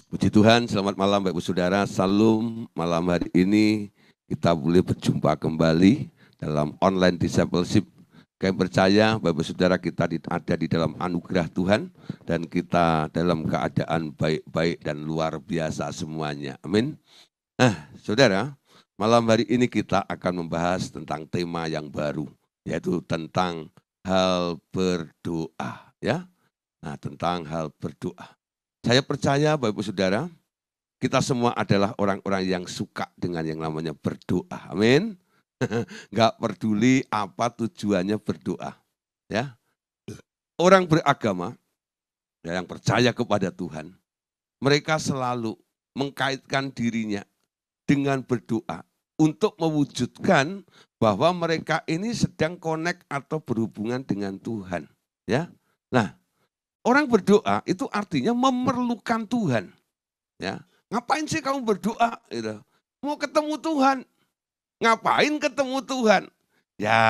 Puji Tuhan, selamat malam Bapak Ibu Saudara. Salam malam hari ini kita boleh berjumpa kembali dalam online discipleship. Kami percaya Bapak Ibu Saudara kita ada di dalam anugerah Tuhan dan kita dalam keadaan baik-baik dan luar biasa semuanya. Amin. Saudara, malam hari ini kita akan membahas tentang tema yang baru, yaitu tentang hal berdoa. Ya, nah tentang hal berdoa. Saya percaya Bapak Ibu Saudara, kita semua adalah orang-orang yang suka dengan yang namanya berdoa. Amin. Enggak peduli apa tujuannya berdoa. Ya. Orang beragama yang percaya kepada Tuhan, mereka selalu mengkaitkan dirinya dengan berdoa untuk mewujudkan bahwa mereka ini sedang connect atau berhubungan dengan Tuhan. Ya. Nah, orang berdoa itu artinya memerlukan Tuhan. Ya. Ngapain sih kamu berdoa? Gitu. Mau ketemu Tuhan. Ngapain ketemu Tuhan? Ya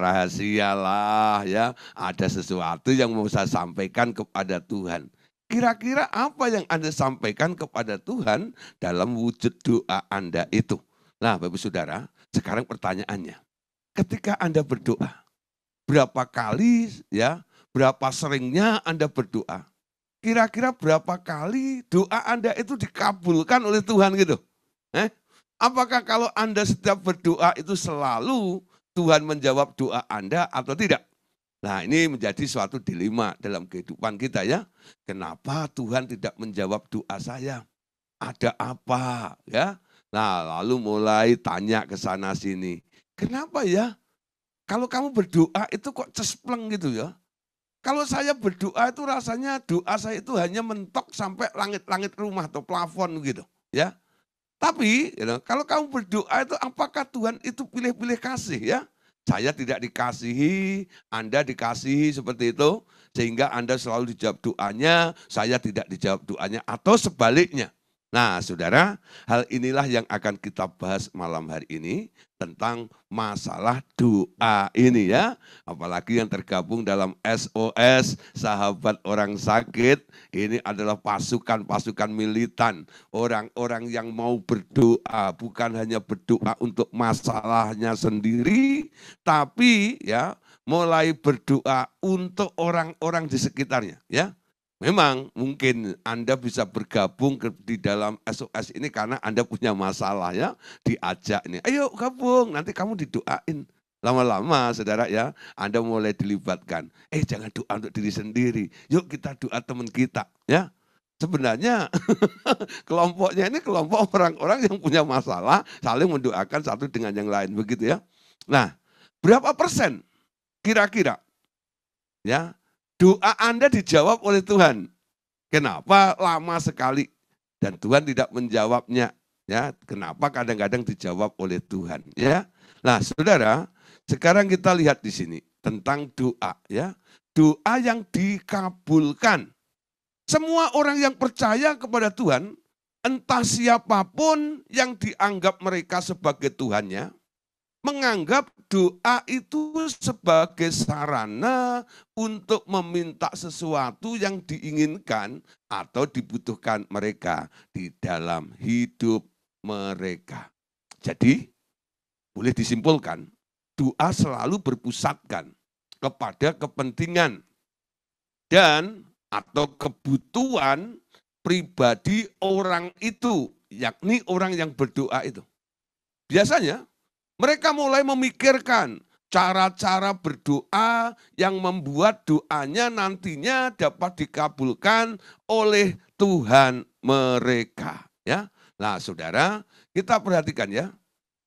rahasialah ya. Ada sesuatu yang mau saya sampaikan kepada Tuhan. Kira-kira apa yang Anda sampaikan kepada Tuhan dalam wujud doa Anda itu? Nah Bapak Saudara, sekarang pertanyaannya. Ketika Anda berdoa, berapa kali ya, berapa seringnya Anda berdoa? Kira-kira berapa kali doa Anda itu dikabulkan oleh Tuhan gitu? Apakah kalau Anda setiap berdoa itu selalu Tuhan menjawab doa Anda atau tidak? Nah ini menjadi suatu dilema dalam kehidupan kita ya. Kenapa Tuhan tidak menjawab doa saya? Ada apa ya? Nah lalu mulai tanya ke sana sini. Kenapa ya? Kalau kamu berdoa itu kok cespleng gitu ya? Kalau saya berdoa itu rasanya doa saya itu hanya mentok sampai langit-langit rumah atau plafon gitu ya. Tapi kalau kamu berdoa itu apakah Tuhan itu pilih-pilih kasih ya? Saya tidak dikasihi, Anda dikasihi seperti itu, sehingga Anda selalu dijawab doanya, saya tidak dijawab doanya, atau sebaliknya. Nah saudara, hal inilah yang akan kita bahas malam hari ini, tentang masalah doa ini ya. Apalagi yang tergabung dalam SOS, Sahabat Orang Sakit, ini adalah pasukan-pasukan militan. Orang-orang yang mau berdoa, bukan hanya berdoa untuk masalahnya sendiri, tapi ya mulai berdoa untuk orang-orang di sekitarnya ya. Memang mungkin Anda bisa bergabung di dalam SOS ini karena Anda punya masalah ya, diajak nih, ayo gabung nanti kamu didoain. Lama-lama saudara ya, Anda mulai dilibatkan. Jangan doa untuk diri sendiri, yuk kita doa teman kita ya. Sebenarnya kelompoknya ini kelompok orang-orang yang punya masalah, saling mendoakan satu dengan yang lain, begitu ya. Nah, berapa persen kira-kira ya doa Anda dijawab oleh Tuhan? Kenapa lama sekali dan Tuhan tidak menjawabnya? Ya, kenapa kadang-kadang dijawab oleh Tuhan? Ya, nah, saudara, sekarang kita lihat di sini tentang doa, ya, doa yang dikabulkan. Semua orang yang percaya kepada Tuhan, entah siapapun yang dianggap mereka sebagai Tuhannya, menganggap doa itu sebagai sarana untuk meminta sesuatu yang diinginkan atau dibutuhkan mereka di dalam hidup mereka. Jadi, boleh disimpulkan, doa selalu berpusatkan kepada kepentingan dan atau kebutuhan pribadi orang itu, yakni orang yang berdoa itu. Biasanya mereka mulai memikirkan cara-cara berdoa yang membuat doanya nantinya dapat dikabulkan oleh Tuhan mereka. Ya, nah saudara, kita perhatikan ya.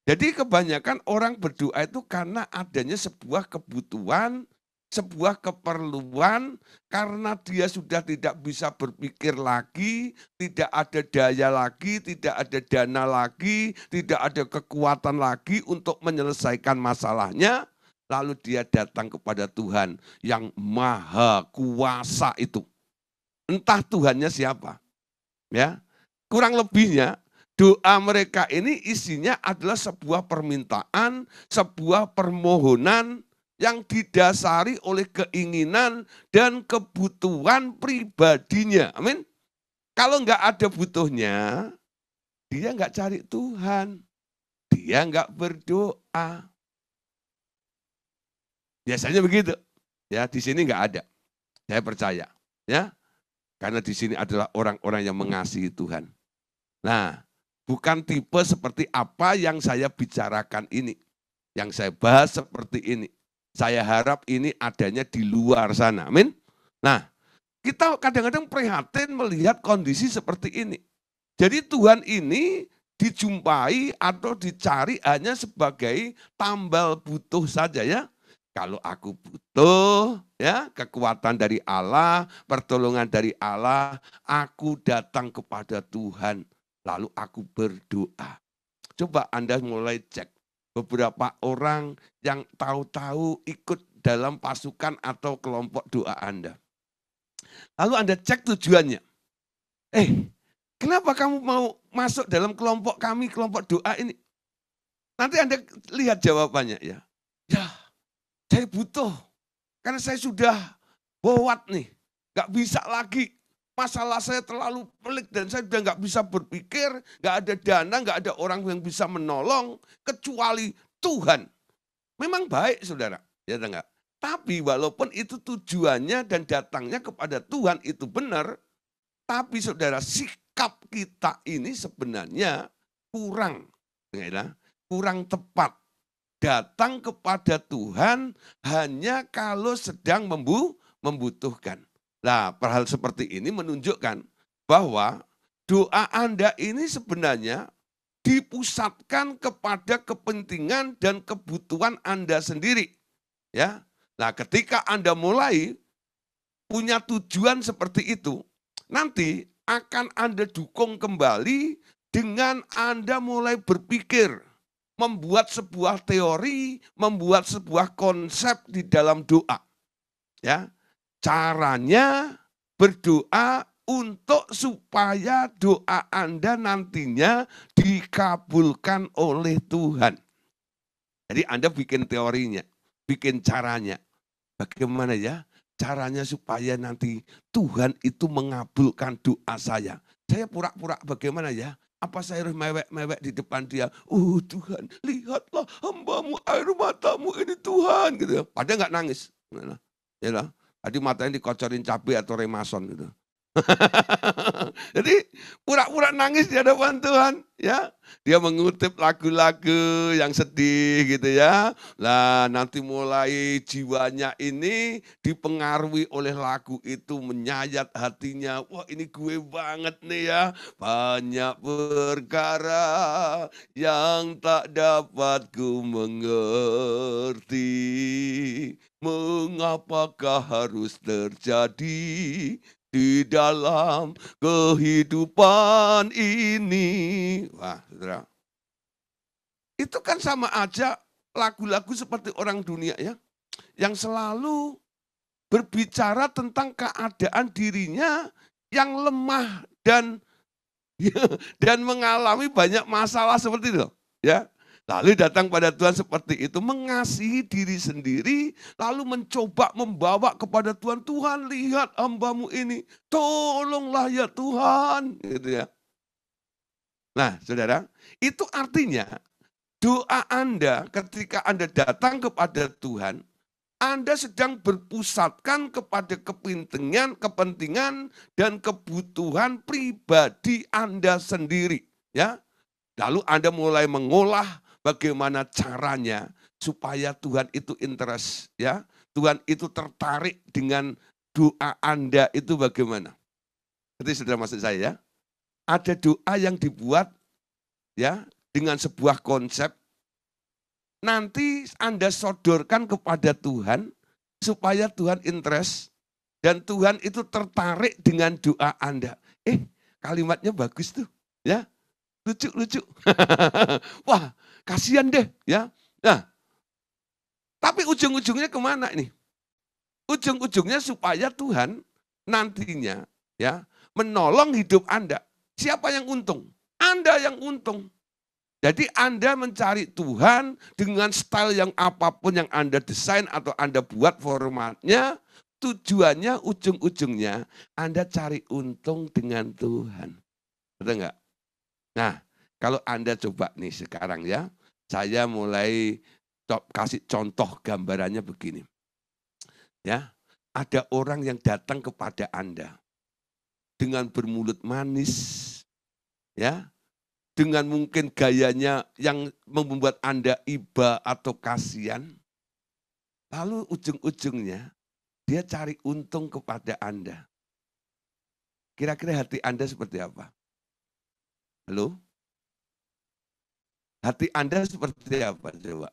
Jadi kebanyakan orang berdoa itu karena adanya sebuah kebutuhan, sebuah keperluan, karena dia sudah tidak bisa berpikir lagi, tidak ada daya lagi, tidak ada dana lagi, tidak ada kekuatan lagi untuk menyelesaikan masalahnya, lalu dia datang kepada Tuhan yang maha kuasa itu. Entah Tuhannya siapa, ya. Kurang lebihnya doa mereka ini isinya adalah sebuah permintaan, sebuah permohonan yang didasari oleh keinginan dan kebutuhan pribadinya. Amin. Kalau nggak ada butuhnya, dia nggak cari Tuhan. Dia nggak berdoa. Biasanya begitu. Ya, di sini nggak ada. Saya percaya. Ya, karena di sini adalah orang-orang yang mengasihi Tuhan. Nah, bukan tipe seperti apa yang saya bicarakan ini. Yang saya bahas seperti ini. Saya harap ini adanya di luar sana. Amin. Nah, kita kadang-kadang prihatin melihat kondisi seperti ini. Jadi Tuhan ini dijumpai atau dicari hanya sebagai tambal butuh saja ya. Kalau aku butuh ya kekuatan dari Allah, pertolongan dari Allah, aku datang kepada Tuhan, lalu aku berdoa. Coba Anda mulai cek beberapa orang yang tahu-tahu ikut dalam pasukan atau kelompok doa Anda. Lalu Anda cek tujuannya. Kenapa kamu mau masuk dalam kelompok kami, kelompok doa ini? Nanti Anda lihat jawabannya ya. Ya, saya butuh. Karena saya sudah bowat nih. Gak bisa lagi. Masalah saya terlalu pelik dan saya sudah gak bisa berpikir. Gak ada dana, gak ada orang yang bisa menolong. Kecuali Tuhan. Memang baik saudara. Ya enggak? Tapi walaupun itu tujuannya dan datangnya kepada Tuhan itu benar. Tapi saudara, sikap kita ini sebenarnya kurang. Ya, kurang tepat. Datang kepada Tuhan hanya kalau sedang membutuhkan. Nah, hal seperti ini menunjukkan bahwa doa Anda ini sebenarnya dipusatkan kepada kepentingan dan kebutuhan Anda sendiri. Ya. Nah, ketika Anda mulai punya tujuan seperti itu, nanti akan Anda dukung kembali dengan Anda mulai berpikir, membuat sebuah teori, membuat sebuah konsep di dalam doa. Ya. Caranya berdoa untuk supaya doa Anda nantinya dikabulkan oleh Tuhan. Jadi Anda bikin teorinya, bikin caranya. Bagaimana ya caranya supaya nanti Tuhan itu mengabulkan doa saya. Saya pura-pura bagaimana ya? Apa saya harus mewek-mewek di depan dia? Tuhan, lihatlah hambamu, air matamu ini Tuhan. Gitu. Padahal nggak nangis. Ya, tadi matanya dikocorin cabai atau remason gitu. Jadi pura-pura nangis di hadapan Tuhan, ya. Dia mengutip lagu-lagu yang sedih gitu ya. Lah nanti mulai jiwanya ini dipengaruhi oleh lagu itu, menyayat hatinya. Wah, ini gue banget nih ya. Banyak perkara yang tak dapat ku mengerti. Mengapakah harus terjadi di dalam kehidupan ini. Wah, saudara. Itu kan sama aja lagu-lagu seperti orang dunia ya. Yang selalu berbicara tentang keadaan dirinya yang lemah dan mengalami banyak masalah seperti itu. Ya. Lalu datang pada Tuhan seperti itu, mengasihi diri sendiri, lalu mencoba membawa kepada Tuhan, Tuhan lihat hambamu ini, tolonglah ya Tuhan. Gitu ya. Nah saudara, itu artinya doa Anda ketika Anda datang kepada Tuhan, Anda sedang berpusatkan kepada kepentingan dan kebutuhan pribadi Anda sendiri. Ya. Lalu Anda mulai mengolah bagaimana caranya supaya Tuhan itu interest, ya. Tuhan itu tertarik dengan doa Anda itu bagaimana? Jadi saudara maksud saya ya, ada doa yang dibuat ya dengan sebuah konsep, nanti Anda sodorkan kepada Tuhan supaya Tuhan interest dan Tuhan itu tertarik dengan doa Anda. Kalimatnya bagus tuh, ya. Lucu. Wah, kasihan deh ya. Nah, tapi ujung-ujungnya kemana ini? Ujung-ujungnya supaya Tuhan nantinya ya menolong hidup Anda. Siapa yang untung? Anda yang untung. Jadi Anda mencari Tuhan dengan style yang apapun yang Anda desain atau Anda buat formatnya, tujuannya ujung-ujungnya Anda cari untung dengan Tuhan. Betul nggak? Nah, kalau Anda coba nih sekarang ya, saya mulai kasih contoh gambarannya begini. Ya, ada orang yang datang kepada Anda dengan bermulut manis, ya, dengan mungkin gayanya yang membuat Anda iba atau kasihan, lalu ujung-ujungnya dia cari untung kepada Anda. Kira-kira hati Anda seperti apa? Halo? Hati Anda seperti apa coba?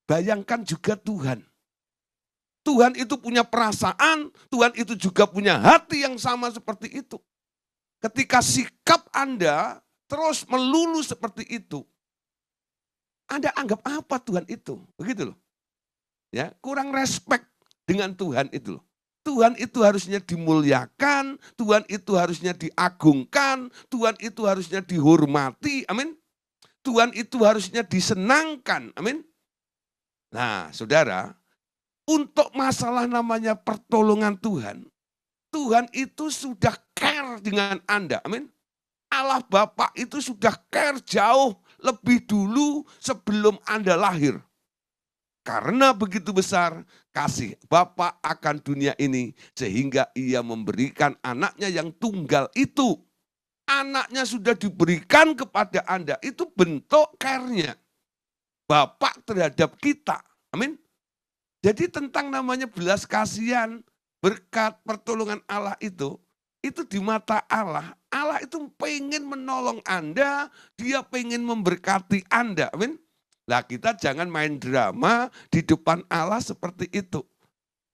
Bayangkan juga Tuhan. Tuhan itu punya perasaan, Tuhan itu juga punya hati yang sama seperti itu. Ketika sikap Anda terus melulu seperti itu, Anda anggap apa Tuhan itu? Begitu loh. Ya, kurang respect dengan Tuhan itu loh. Tuhan itu harusnya dimuliakan, Tuhan itu harusnya diagungkan, Tuhan itu harusnya dihormati, amin. Tuhan itu harusnya disenangkan, amin. Nah, saudara, untuk masalah namanya pertolongan Tuhan, Tuhan itu sudah care dengan Anda, amin. Allah Bapa itu sudah care jauh lebih dulu sebelum Anda lahir. Karena begitu besar kasih Bapa akan dunia ini, sehingga ia memberikan anaknya yang tunggal itu. Anaknya sudah diberikan kepada Anda, itu bentuk care-nya Bapa terhadap kita, amin. Jadi tentang namanya belas kasihan, berkat pertolongan Allah itu di mata Allah, Allah itu pengen menolong Anda, dia pengen memberkati Anda, amin. Lah kita jangan main drama di depan Allah seperti itu.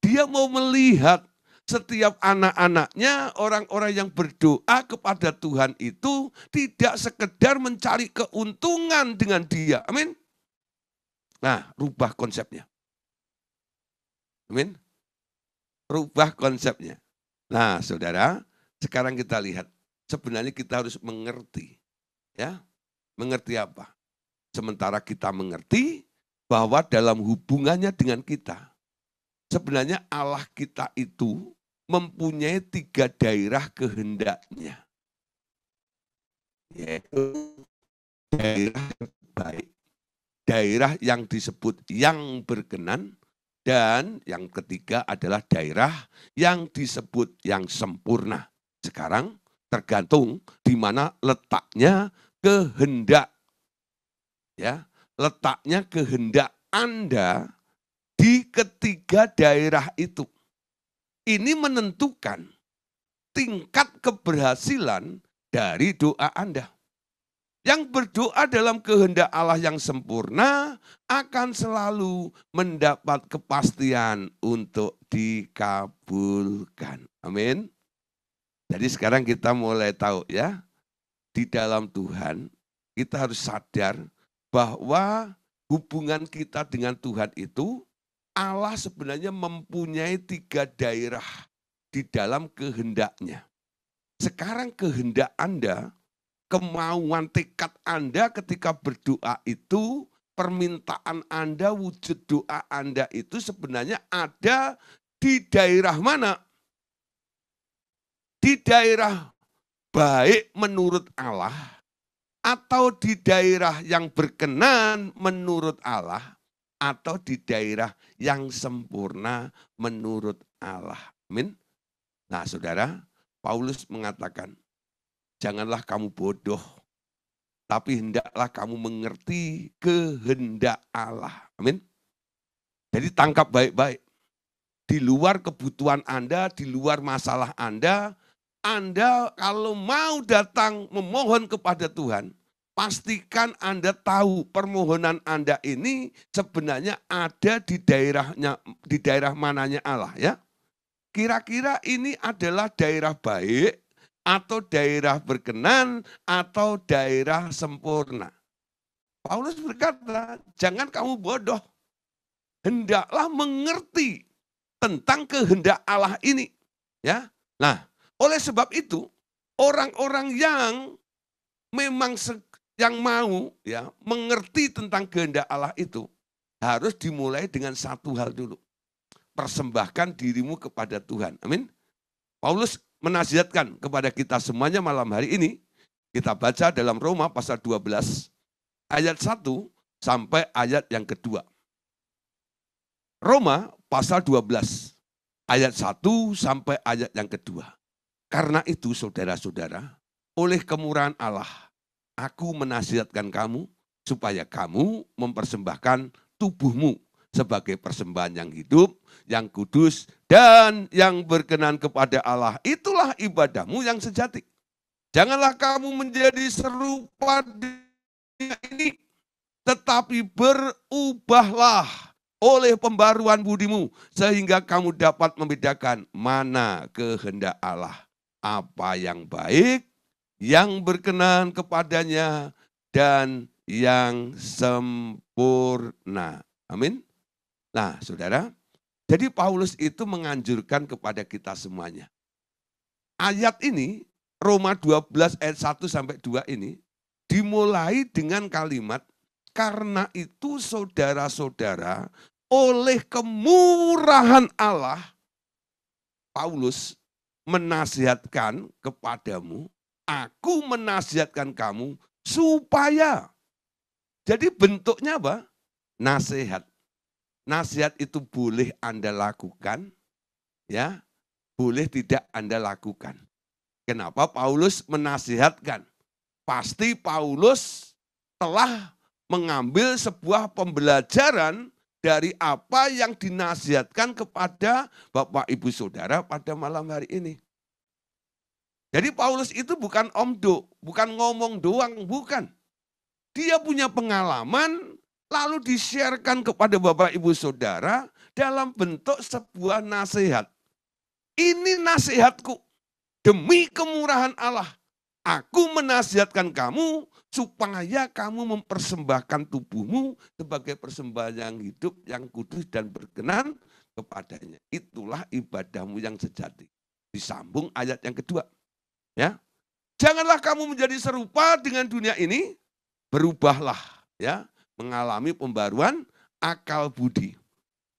Dia mau melihat setiap anak-anaknya, orang-orang yang berdoa kepada Tuhan itu tidak sekedar mencari keuntungan dengan dia, amin. Nah, rubah konsepnya. Amin. Rubah konsepnya. Nah, saudara, sekarang kita lihat. Sebenarnya kita harus mengerti. Ya, mengerti apa? Sementara kita mengerti bahwa dalam hubungannya dengan kita, sebenarnya Allah kita itu mempunyai 3 daerah kehendaknya. Yaitu daerah baik, daerah yang disebut yang berkenan, dan yang ketiga adalah daerah yang disebut yang sempurna. Sekarang tergantung di mana letaknya kehendak. Ya, letaknya kehendak Anda di ketiga daerah itu. Ini menentukan tingkat keberhasilan dari doa Anda. Yang berdoa dalam kehendak Allah yang sempurna akan selalu mendapat kepastian untuk dikabulkan. Amin. Jadi sekarang kita mulai tahu ya, di dalam Tuhan kita harus sadar bahwa hubungan kita dengan Tuhan itu, Allah sebenarnya mempunyai 3 daerah di dalam kehendaknya. Sekarang kehendak Anda, kemauan tekad Anda ketika berdoa itu, permintaan Anda, wujud doa Anda itu sebenarnya ada di daerah mana? Di daerah baik menurut Allah, atau di daerah yang berkenan menurut Allah, atau di daerah yang sempurna menurut Allah. Amin. Nah, saudara, Paulus mengatakan, janganlah kamu bodoh, tapi hendaklah kamu mengerti kehendak Allah. Amin. Jadi tangkap baik-baik. Di luar kebutuhan Anda, di luar masalah Anda kalau mau datang memohon kepada Tuhan, pastikan Anda tahu permohonan Anda ini sebenarnya ada di daerah mananya Allah ya. Kira-kira ini adalah daerah baik, atau daerah berkenan, atau daerah sempurna. Paulus berkata, jangan kamu bodoh. Hendaklah mengerti tentang kehendak Allah ini. Ya. Nah, oleh sebab itu, orang-orang yang memang yang mau ya mengerti tentang kehendak Allah itu harus dimulai dengan satu hal dulu. persembahkan dirimu kepada Tuhan. Amin. Paulus menasihatkan kepada kita semuanya malam hari ini. Kita baca dalam Roma pasal 12 ayat 1 sampai ayat yang kedua. Roma pasal 12 ayat 1 sampai ayat yang kedua. Karena itu saudara-saudara, oleh kemurahan Allah, aku menasihatkan kamu supaya kamu mempersembahkan tubuhmu sebagai persembahan yang hidup, yang kudus, dan yang berkenan kepada Allah. Itulah ibadahmu yang sejati. Janganlah kamu menjadi serupa dunia ini, tetapi berubahlah oleh pembaruan budimu, sehingga kamu dapat membedakan mana kehendak Allah, apa yang baik, yang berkenan kepadanya, dan yang sempurna. Amin. Nah, saudara, jadi Paulus itu menganjurkan kepada kita semuanya. Ayat ini, Roma 12 ayat 1 sampai 2 ini, dimulai dengan kalimat, karena itu saudara-saudara, oleh kemurahan Allah, Paulus menasihatkan kepadamu, aku menasihatkan kamu, supaya. Jadi bentuknya apa? Nasihat. Nasihat itu boleh Anda lakukan, ya, boleh tidak Anda lakukan. Kenapa Paulus menasihatkan? Pasti Paulus telah mengambil sebuah pembelajaran dari apa yang dinasihatkan kepada Bapak Ibu Saudara pada malam hari ini. Jadi Paulus itu bukan omdo, bukan ngomong doang, bukan. Dia punya pengalaman, lalu di-sharekan kepada Bapak Ibu Saudara dalam bentuk sebuah nasihat. Ini nasihatku. Demi kemurahan Allah, aku menasihatkan kamu supaya kamu mempersembahkan tubuhmu sebagai persembahan yang hidup, yang kudus dan berkenan kepadanya. Itulah ibadahmu yang sejati. Disambung ayat yang kedua. Ya, janganlah kamu menjadi serupa dengan dunia ini, berubahlah, ya, mengalami pembaruan akal budi,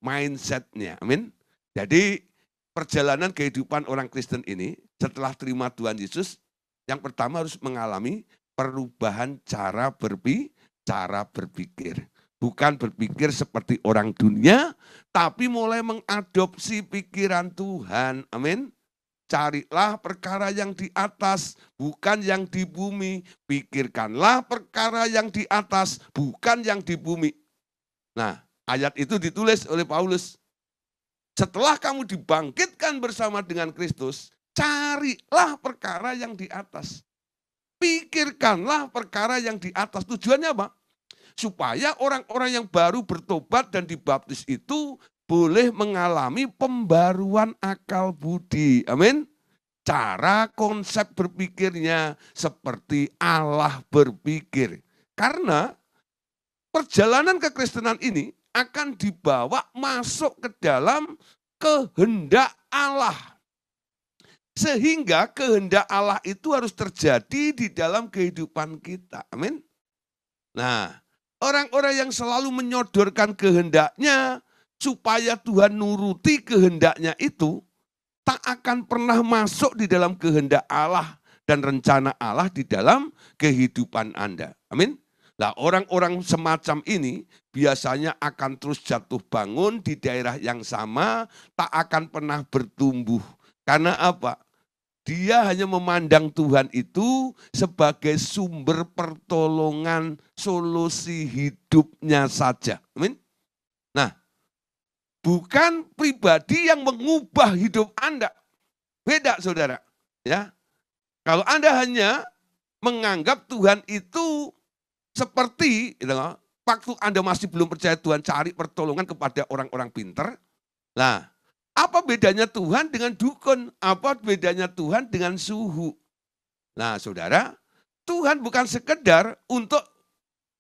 mindsetnya. Amin. Jadi perjalanan kehidupan orang Kristen ini setelah terima Tuhan Yesus, yang pertama harus mengalami perubahan cara berpikir. Bukan berpikir seperti orang dunia, tapi mulai mengadopsi pikiran Tuhan. Amin. Carilah perkara yang di atas, bukan yang di bumi. Pikirkanlah perkara yang di atas, bukan yang di bumi. Nah, ayat itu ditulis oleh Paulus. Setelah kamu dibangkitkan bersama dengan Kristus, carilah perkara yang di atas. Pikirkanlah perkara yang di atas. Tujuannya apa? Supaya orang-orang yang baru bertobat dan dibaptis itu boleh mengalami pembaruan akal budi. Amin. Cara konsep berpikirnya seperti Allah berpikir. Karena perjalanan kekristenan ini akan dibawa masuk ke dalam kehendak Allah. Sehingga kehendak Allah itu harus terjadi di dalam kehidupan kita. Amin. Nah, orang-orang yang selalu menyodorkan kehendaknya supaya Tuhan nuruti kehendaknya itu tak akan pernah masuk di dalam kehendak Allah dan rencana Allah di dalam kehidupan Anda. Amin. Nah, orang-orang semacam ini biasanya akan terus jatuh bangun di daerah yang sama, tak akan pernah bertumbuh. Karena apa? Dia hanya memandang Tuhan itu sebagai sumber pertolongan solusi hidupnya saja. Amin. Nah, bukan pribadi yang mengubah hidup Anda. Beda, saudara. Ya, kalau Anda hanya menganggap Tuhan itu seperti waktu Anda masih belum percaya Tuhan, cari pertolongan kepada orang-orang pintar. Nah, apa bedanya Tuhan dengan dukun? Apa bedanya Tuhan dengan suhu? Nah, saudara, Tuhan bukan sekedar untuk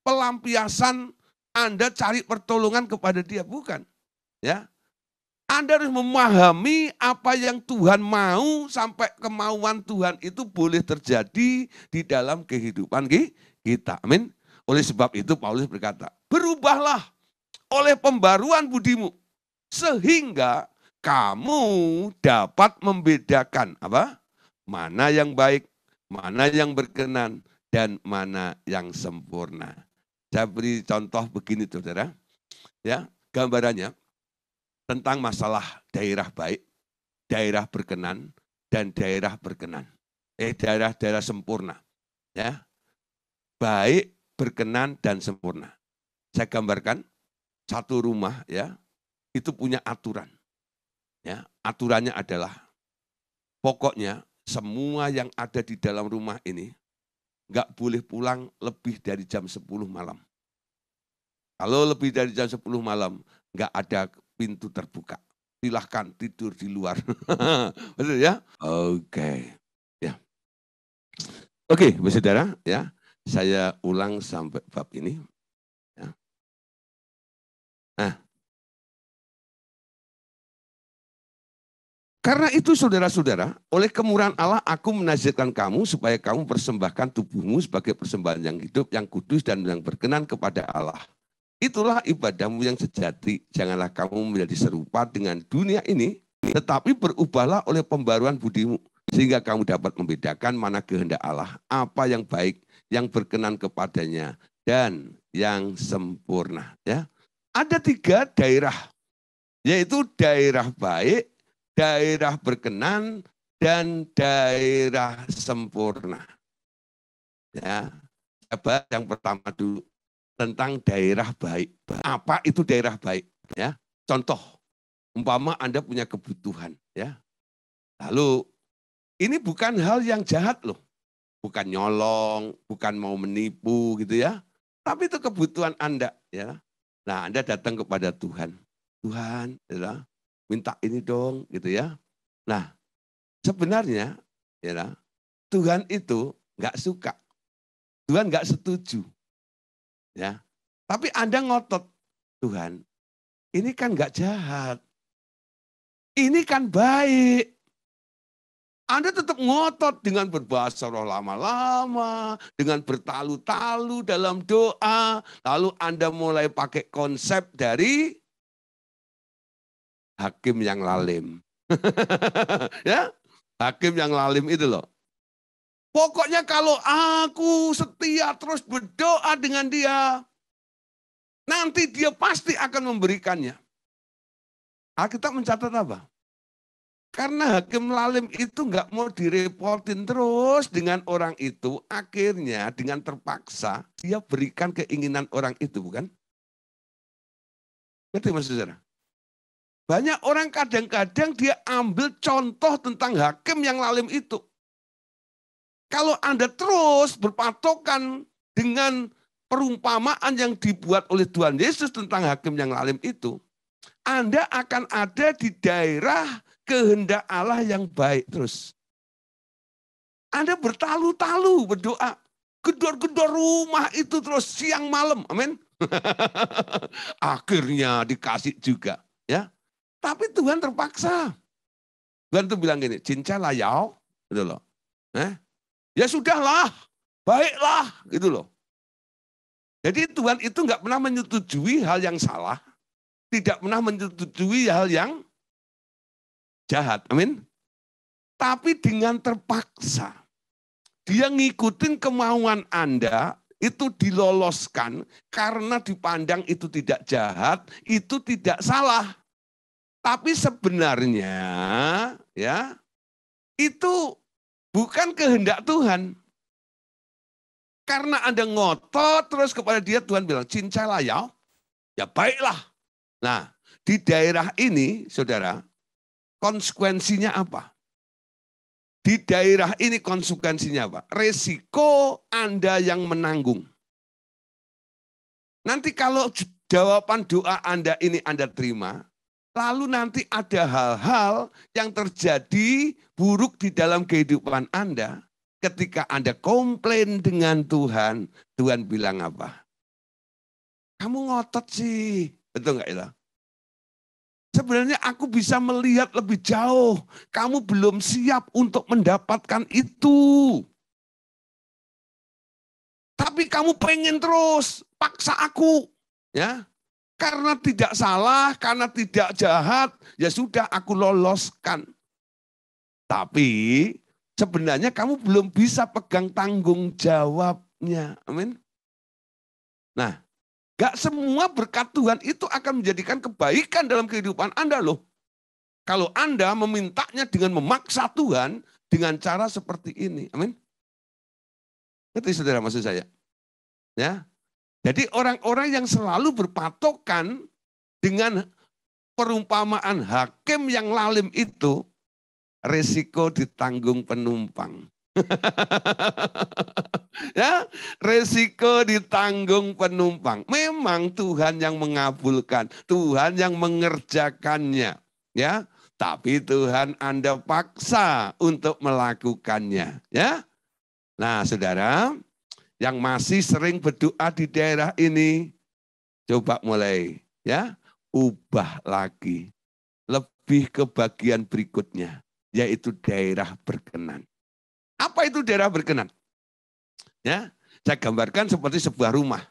pelampiasan Anda cari pertolongan kepada Dia, bukan. Ya, Anda harus memahami apa yang Tuhan mau sampai kemauan Tuhan itu boleh terjadi di dalam kehidupan kita. Amin. Oleh sebab itu Paulus berkata, berubahlah oleh pembaruan budimu. Sehingga kamu dapat membedakan apa? Mana yang baik, mana yang berkenan, dan mana yang sempurna. Saya beri contoh begini, saudara. Ya, gambarannya tentang masalah daerah baik, daerah berkenan, dan daerah berkenan. Daerah-daerah sempurna. Ya, baik, berkenan, dan sempurna. Saya gambarkan satu rumah, ya, itu punya aturan. Ya, aturannya adalah pokoknya semua yang ada di dalam rumah ini nggak boleh pulang lebih dari jam 10 malam. Kalau lebih dari jam 10 malam, nggak ada pintu terbuka. Silahkan tidur di luar. Betul ya? Oke. Ya. Oke, saudara, ya. Saya ulang sampai bab ini. Ya. Nah, karena itu saudara-saudara, oleh kemurahan Allah aku menasihatkan kamu supaya kamu persembahkan tubuhmu sebagai persembahan yang hidup, yang kudus dan yang berkenan kepada Allah. Itulah ibadahmu yang sejati. Janganlah kamu menjadi serupa dengan dunia ini, tetapi berubahlah oleh pembaruan budimu. Sehingga kamu dapat membedakan mana kehendak Allah, apa yang baik, yang berkenan kepadanya, dan yang sempurna. Ya. Ada 3 daerah, yaitu daerah baik, daerah berkenan, dan daerah sempurna. Ya. Coba yang pertama dulu. Tentang daerah baik. Apa itu daerah baik? Ya, contoh, umpama Anda punya kebutuhan, ya. Lalu ini bukan hal yang jahat loh, bukan nyolong, bukan mau menipu gitu ya. Tapi itu kebutuhan Anda, ya. Nah, Anda datang kepada Tuhan, Tuhan, ya, minta ini dong, gitu ya. Nah, sebenarnya, ya, Tuhan itu nggak suka, Tuhan nggak setuju. Ya, tapi Anda ngotot, Tuhan, ini kan nggak jahat, ini kan baik. Anda tetap ngotot dengan berbahasa roh lama-lama, dengan bertalu-talu dalam doa, lalu Anda mulai pakai konsep dari hakim yang lalim. Ya, hakim yang lalim itu loh. Pokoknya kalau aku setia terus berdoa dengan dia, nanti dia pasti akan memberikannya. Alkitab mencatat apa? Karena hakim lalim itu nggak mau direpotin terus dengan orang itu, akhirnya dengan terpaksa dia berikan keinginan orang itu, bukan? Ngerti maksud saudara? Banyak orang kadang-kadang dia ambil contoh tentang hakim yang lalim itu. Kalau Anda terus berpatokan dengan perumpamaan yang dibuat oleh Tuhan Yesus tentang hakim yang lalim itu, Anda akan ada di daerah kehendak Allah yang baik terus. Anda bertalu-talu berdoa, gedor-gedor rumah itu terus siang malam, amin. Akhirnya dikasih juga, ya. Tapi Tuhan terpaksa. Tuhan tuh bilang gini, cinca layau, gitu loh. Ya sudahlah, baiklah, gitu loh. Jadi Tuhan itu nggak pernah menyetujui hal yang salah, tidak pernah menyetujui hal yang jahat, amin. Tapi dengan terpaksa, dia ngikutin kemauan Anda, itu diloloskan karena dipandang itu tidak jahat, itu tidak salah. Tapi sebenarnya ya itu bukan kehendak Tuhan. Karena Anda ngotot terus kepada dia, Tuhan bilang, cincalah ya, ya baiklah. Nah, di daerah ini, saudara, konsekuensinya apa? Di daerah ini konsekuensinya apa? Resiko Anda yang menanggung. Nanti kalau jawaban doa Anda ini Anda terima, lalu nanti ada hal-hal yang terjadi buruk di dalam kehidupan Anda. Ketika Anda komplain dengan Tuhan, Tuhan bilang apa? Kamu ngotot sih, betul nggak itu? Sebenarnya aku bisa melihat lebih jauh. Kamu belum siap untuk mendapatkan itu. Tapi kamu pengen terus, paksa aku. Ya, Karena tidak salah, karena tidak jahat, ya sudah aku loloskan. Tapi sebenarnya kamu belum bisa pegang tanggung jawabnya. Amin. Nah, gak semua berkat Tuhan itu akan menjadikan kebaikan dalam kehidupan Anda loh. Kalau Anda memintanya dengan memaksa Tuhan dengan cara seperti ini. Amin. Ngerti saudara maksud saya? Ya. Jadi orang-orang yang selalu berpatokan dengan perumpamaan hakim yang lalim itu, resiko ditanggung penumpang. Ya, resiko ditanggung penumpang. Memang Tuhan yang mengabulkan, Tuhan yang mengerjakannya, ya. Tapi Tuhan Anda paksa untuk melakukannya, ya. Nah, saudara, yang masih sering berdoa di daerah ini, coba mulai, ya, ubah lagi, lebih ke bagian berikutnya, yaitu daerah berkenan. Apa itu daerah berkenan? Ya, saya gambarkan seperti sebuah rumah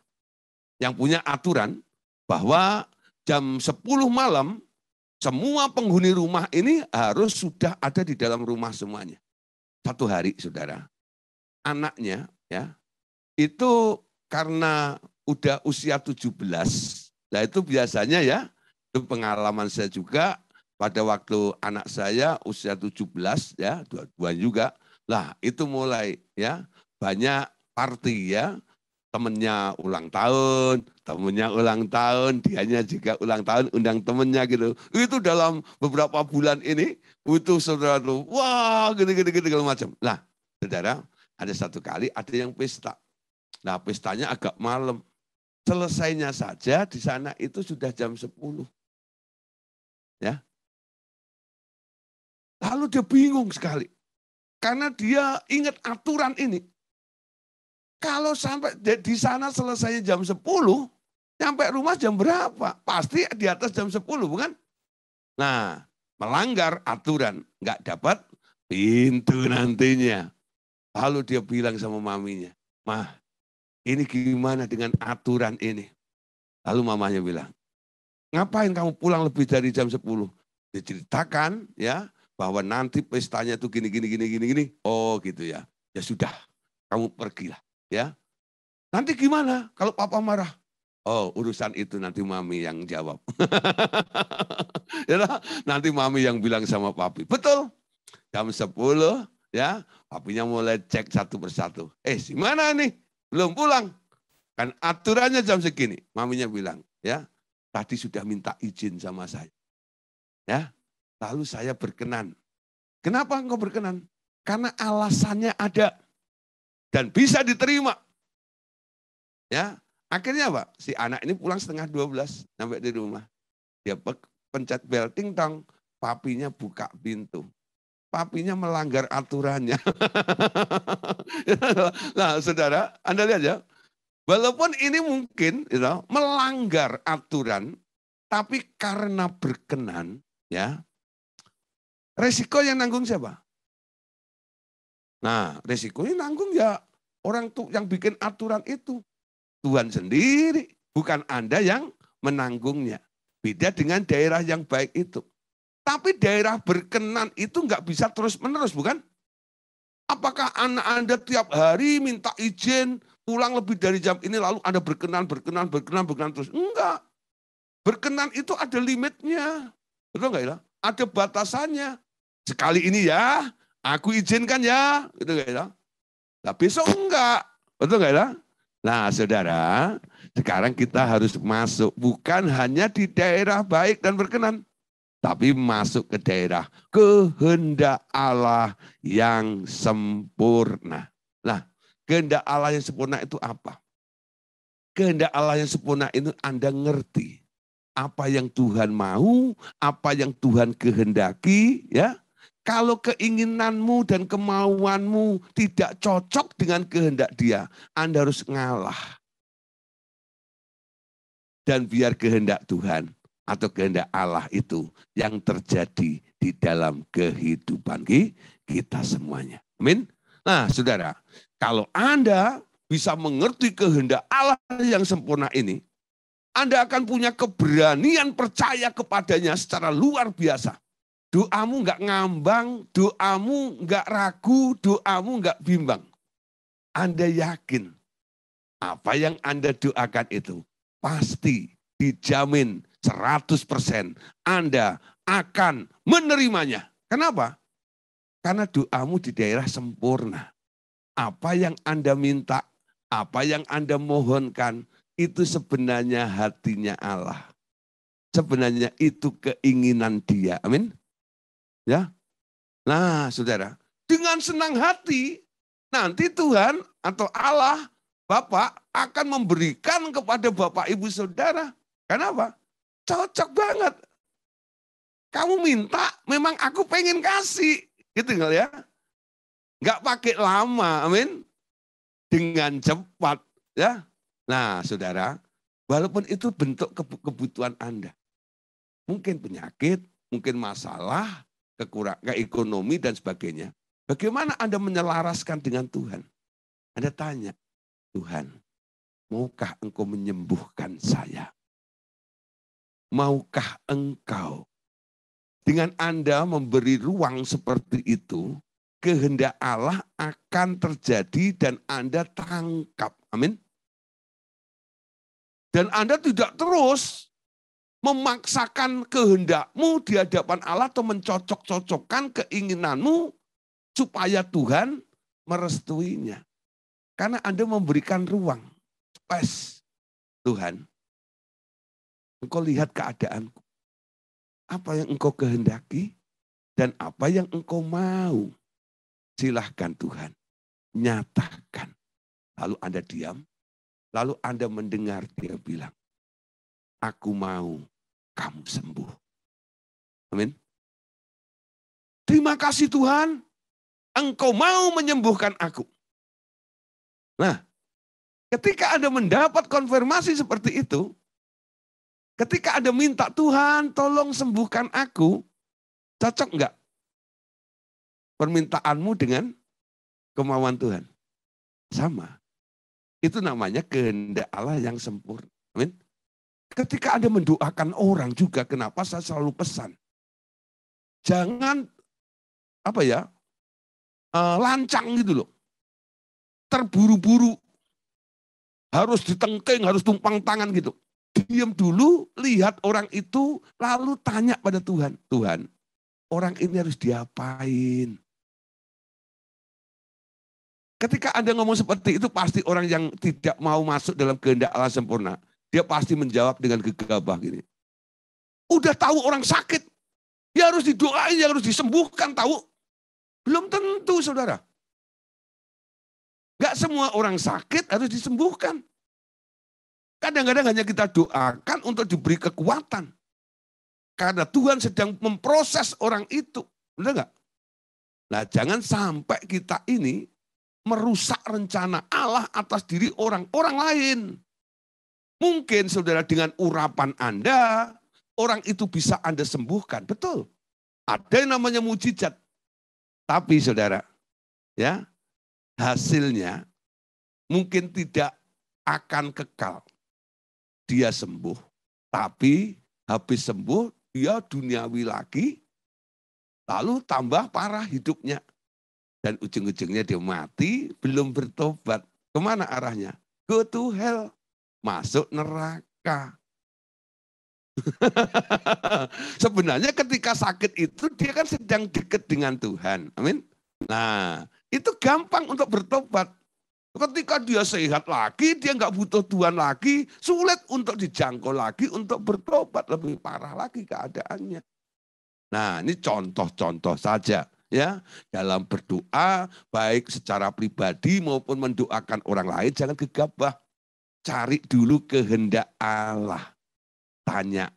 yang punya aturan bahwa jam 10 malam semua penghuni rumah ini harus sudah ada di dalam rumah semuanya. Satu hari, saudara, anaknya ya itu karena udah usia 17, nah itu biasanya ya, itu pengalaman saya juga pada waktu anak saya usia 17 ya, dua-duanya juga, lah itu mulai ya banyak party ya, temennya ulang tahun, dianya juga ulang tahun, undang temennya gitu. Itu dalam beberapa bulan ini, itu saudara tuh, wah gini segala macam. Lah, saudara, ada satu kali ada yang pesta. Nah, pestanya agak malam. Selesainya saja di sana itu sudah jam 10. Ya. Lalu dia bingung sekali. Karena dia ingat aturan ini. Kalau sampai di sana selesainya jam 10, sampai rumah jam berapa? Pasti di atas jam 10, bukan? Nah, melanggar aturan, nggak dapat pintu nantinya. Lalu dia bilang sama maminya, "Mah, ini gimana dengan aturan ini?" Lalu mamanya bilang, "Ngapain kamu pulang lebih dari jam 10?" Diceritakan ya bahwa nanti pestanya itu gini. Oh gitu ya. Ya sudah, kamu pergilah ya. Nanti gimana kalau papa marah? Oh, urusan itu nanti mami yang jawab. Ya, nanti mami yang bilang sama papi. Betul. Jam 10 ya, papinya mulai cek satu persatu. Si mana nih? Belum pulang. Kan aturannya jam segini. Maminya bilang, ya, tadi sudah minta izin sama saya. Ya, lalu saya berkenan. Kenapa engkau berkenan? Karena alasannya ada dan bisa diterima. Ya, akhirnya apa? Si anak ini pulang setengah 12 sampai di rumah. Dia pencet bel, ting tong, papinya buka pintu. Papinya melanggar aturannya. Nah, saudara, Anda lihat ya, walaupun ini mungkin melanggar aturan, tapi karena berkenan, ya, resiko yang nanggung siapa? Nah, resikonya nanggung ya orang tuh yang bikin aturan itu. Tuhan sendiri, bukan Anda yang menanggungnya. Beda dengan daerah yang baik itu. Tapi daerah berkenan itu nggak bisa terus-menerus, bukan? Apakah anak Anda tiap hari minta izin pulang lebih dari jam ini lalu Anda berkenan terus? Enggak. Berkenan itu ada limitnya. Betul enggak ya? Ada batasannya. Sekali ini ya, aku izinkan ya. Gitu enggak ya? Nah, besok enggak. Betul enggak ya? Nah, saudara, sekarang kita harus masuk bukan hanya di daerah baik dan berkenan, tapi masuk ke daerah kehendak Allah yang sempurna. Nah, kehendak Allah yang sempurna itu apa? Kehendak Allah yang sempurna itu Anda ngerti apa yang Tuhan mau, apa yang Tuhan kehendaki, ya. Kalau keinginanmu dan kemauanmu tidak cocok dengan kehendak Dia, Anda harus ngalah. Dan biar kehendak Tuhan atau kehendak Allah itu yang terjadi di dalam kehidupan kita semuanya. Amin. Nah, saudara, kalau Anda bisa mengerti kehendak Allah yang sempurna ini, Anda akan punya keberanian percaya kepadanya secara luar biasa. Doamu nggak ngambang, doamu nggak ragu, doamu nggak bimbang. Anda yakin apa yang Anda doakan itu pasti dijamin 100% Anda akan menerimanya. Kenapa? Karena doamu di daerah sempurna. Apa yang Anda minta, apa yang Anda mohonkan, itu sebenarnya hatinya Allah. Sebenarnya itu keinginan Dia. Amin. Ya. Nah, Saudara, dengan senang hati nanti Tuhan atau Allah Bapak akan memberikan kepada Bapak Ibu Saudara. Kenapa? Cocok banget. Kamu minta, memang aku pengen kasih. Gitu nggak ya? Nggak pakai lama, amin. Dengan cepat. Ya. Nah, Saudara, walaupun itu bentuk kebutuhan Anda. Mungkin penyakit, mungkin masalah, kekurangan ekonomi dan sebagainya. Bagaimana Anda menyelaraskan dengan Tuhan? Anda tanya, Tuhan, maukah Engkau menyembuhkan saya? Maukah Engkau? Dengan Anda memberi ruang seperti itu, kehendak Allah akan terjadi dan Anda tangkap. Amin. Dan Anda tidak terus memaksakan kehendakmu di hadapan Allah atau mencocok-cocokkan keinginanmu supaya Tuhan merestuinya. Karena Anda memberikan ruang, space. Tuhan, Engkau lihat keadaanku. Apa yang Engkau kehendaki dan apa yang Engkau mau. Silahkan Tuhan, nyatakan. Lalu Anda diam, lalu Anda mendengar dia bilang, aku mau kamu sembuh. Amin. Terima kasih Tuhan, Engkau mau menyembuhkan aku. Nah, ketika Anda mendapat konfirmasi seperti itu, ketika Anda minta Tuhan tolong sembuhkan aku, cocok enggak permintaanmu dengan kemauan Tuhan? Sama. Itu namanya kehendak Allah yang sempurna. Amin. Ketika Anda mendoakan orang juga, kenapa saya selalu pesan? Jangan lancang gitu loh. Terburu-buru. Harus ditengking, harus tumpang tangan gitu. Diam dulu, lihat orang itu, lalu tanya pada Tuhan. Tuhan, orang ini harus diapain? Ketika Anda ngomong seperti itu, pasti orang yang tidak mau masuk dalam kehendak Allah sempurna. Dia pasti menjawab dengan gegabah gini. Udah tahu orang sakit, ya harus didoain, ya harus disembuhkan, tahu? Belum tentu, saudara. Gak semua orang sakit harus disembuhkan. Kadang-kadang hanya kita doakan untuk diberi kekuatan. Karena Tuhan sedang memproses orang itu. Benar gak? Nah, jangan sampai kita ini merusak rencana Allah atas diri orang-orang lain. Mungkin saudara dengan urapan Anda, orang itu bisa Anda sembuhkan. Betul. Ada yang namanya mujizat. Tapi saudara, ya hasilnya mungkin tidak akan kekal. Dia sembuh. Tapi habis sembuh, dia duniawi lagi. Lalu tambah parah hidupnya. Dan ujung-ujungnya dia mati, belum bertobat. Kemana arahnya? Go to hell. Masuk neraka. Sebenarnya ketika sakit itu dia kan sedang dekat dengan Tuhan. Amin. Nah, itu gampang untuk bertobat. Ketika dia sehat lagi, dia nggak butuh Tuhan lagi, sulit untuk dijangkau lagi, untuk bertobat, lebih parah lagi keadaannya. Nah, ini contoh-contoh saja ya. Dalam berdoa, baik secara pribadi maupun mendoakan orang lain, jangan gegabah. Cari dulu kehendak Allah. Tanya,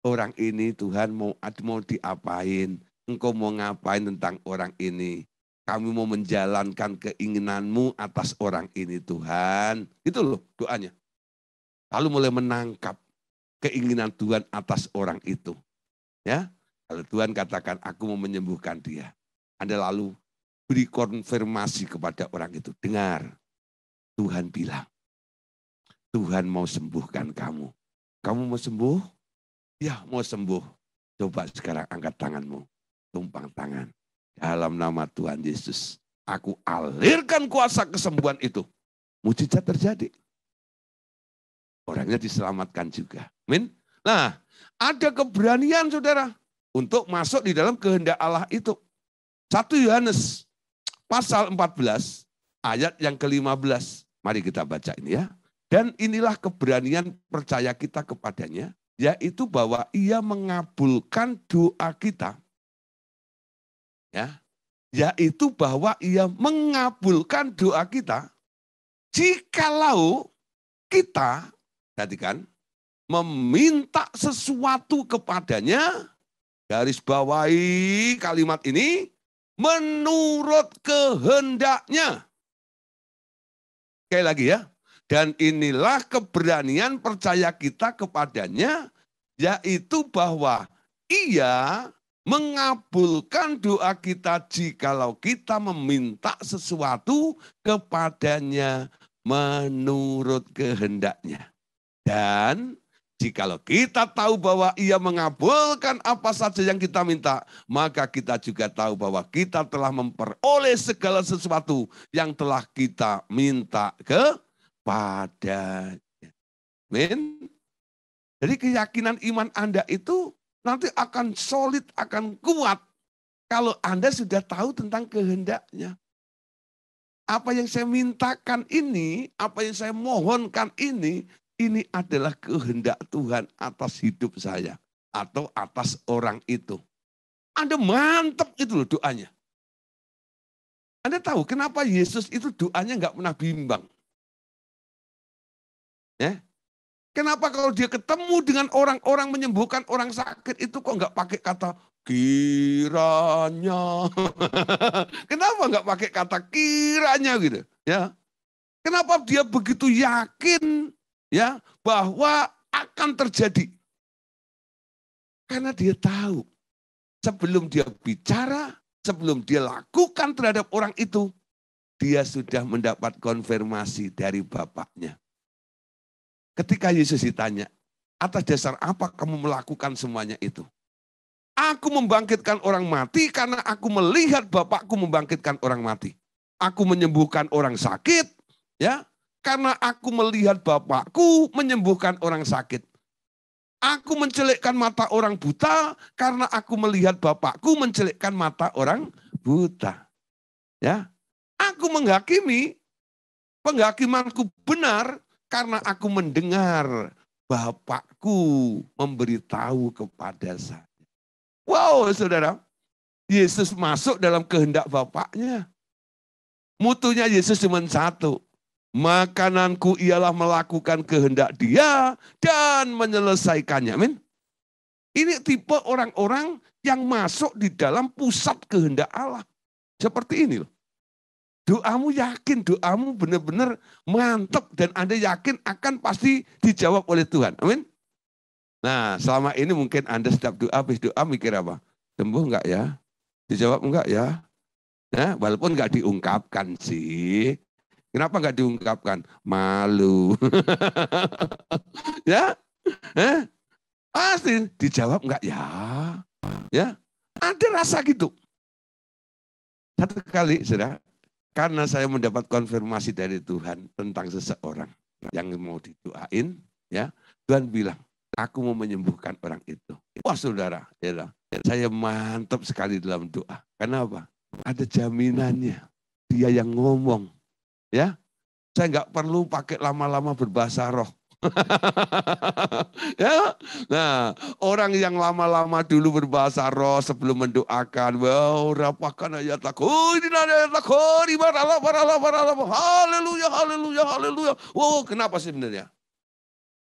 orang ini Tuhan mau diapain? Engkau mau ngapain tentang orang ini? Kami mau menjalankan keinginanmu atas orang ini Tuhan. Itu loh doanya. Lalu mulai menangkap keinginan Tuhan atas orang itu. Ya, kalau Tuhan katakan aku mau menyembuhkan dia. Anda lalu beri konfirmasi kepada orang itu. Dengar, Tuhan bilang, Tuhan mau sembuhkan kamu. Kamu mau sembuh? Ya, mau sembuh. Coba sekarang angkat tanganmu. Tumpang tangan. Dalam nama Tuhan Yesus. Aku alirkan kuasa kesembuhan itu. Mujizat terjadi. Orangnya diselamatkan juga. Amin. Nah, ada keberanian saudara untuk masuk di dalam kehendak Allah itu. 1 Yohanes pasal 14 ayat yang ke-15. Mari kita baca ini ya. Dan inilah keberanian percaya kita kepadanya, yaitu bahwa ia mengabulkan doa kita. Ya, yaitu bahwa ia mengabulkan doa kita jikalau kita, perhatikan, meminta sesuatu kepadanya, garis bawahi kalimat ini, menurut kehendaknya. Sekali lagi ya. Dan inilah keberanian percaya kita kepadanya, yaitu bahwa ia mengabulkan doa kita jikalau kita meminta sesuatu kepadanya menurut kehendaknya. Dan jikalau kita tahu bahwa ia mengabulkan apa saja yang kita minta, maka kita juga tahu bahwa kita telah memperoleh segala sesuatu yang telah kita minta kepadanya. Amin. Jadi keyakinan iman Anda itu nanti akan solid, akan kuat kalau Anda sudah tahu tentang kehendaknya. Apa yang saya mintakan ini, apa yang saya mohonkan ini adalah kehendak Tuhan atas hidup saya atau atas orang itu. Anda mantap itu loh doanya. Anda tahu kenapa Yesus itu doanya nggak pernah bimbang? Ya? Kenapa kalau dia ketemu dengan orang-orang menyembuhkan orang sakit itu kok nggak pakai kata kiranya? Kenapa nggak pakai kata kiranya gitu? Ya, kenapa dia begitu yakin ya bahwa akan terjadi? Karena dia tahu sebelum dia bicara, sebelum dia lakukan terhadap orang itu, dia sudah mendapat konfirmasi dari Bapaknya. Ketika Yesus ditanya, atas dasar apa kamu melakukan semuanya itu? Aku membangkitkan orang mati karena aku melihat Bapakku membangkitkan orang mati. Aku menyembuhkan orang sakit, ya, karena aku melihat Bapakku menyembuhkan orang sakit. Aku mencelikkan mata orang buta karena aku melihat Bapakku mencelikkan mata orang buta. Ya, aku menghakimi, penghakimanku benar karena aku mendengar Bapakku memberitahu kepada saya. Wow, saudara, Yesus masuk dalam kehendak Bapaknya. Mutunya Yesus cuma satu. Makananku ialah melakukan kehendak Dia dan menyelesaikannya. Amin. Ini tipe orang-orang yang masuk di dalam pusat kehendak Allah. Seperti ini loh. Doamu yakin, doamu benar-benar mantap dan Anda yakin akan pasti dijawab oleh Tuhan. Amin. Nah, selama ini mungkin Anda setiap doa, habis doa mikir apa? Sembuh enggak ya? Dijawab enggak ya? Nah, walaupun enggak diungkapkan sih. Kenapa enggak diungkapkan? Malu. Ya? Pasti dijawab enggak ya? Ya? Ada rasa gitu. Satu kali, saudara, karena saya mendapat konfirmasi dari Tuhan tentang seseorang yang mau didoain, ya, Tuhan bilang, aku mau menyembuhkan orang itu. Wah saudara, ya, saya mantap sekali dalam doa. Kenapa? Ada jaminannya. Dia yang ngomong, ya. Saya nggak perlu pakai lama-lama berbahasa roh. Ya, nah orang yang lama-lama dulu berbahasa roh sebelum mendoakan, wow, rapakan ayat aku, ini ayat aku, haleluya, haleluya, haleluya. Wow, kenapa sebenarnya?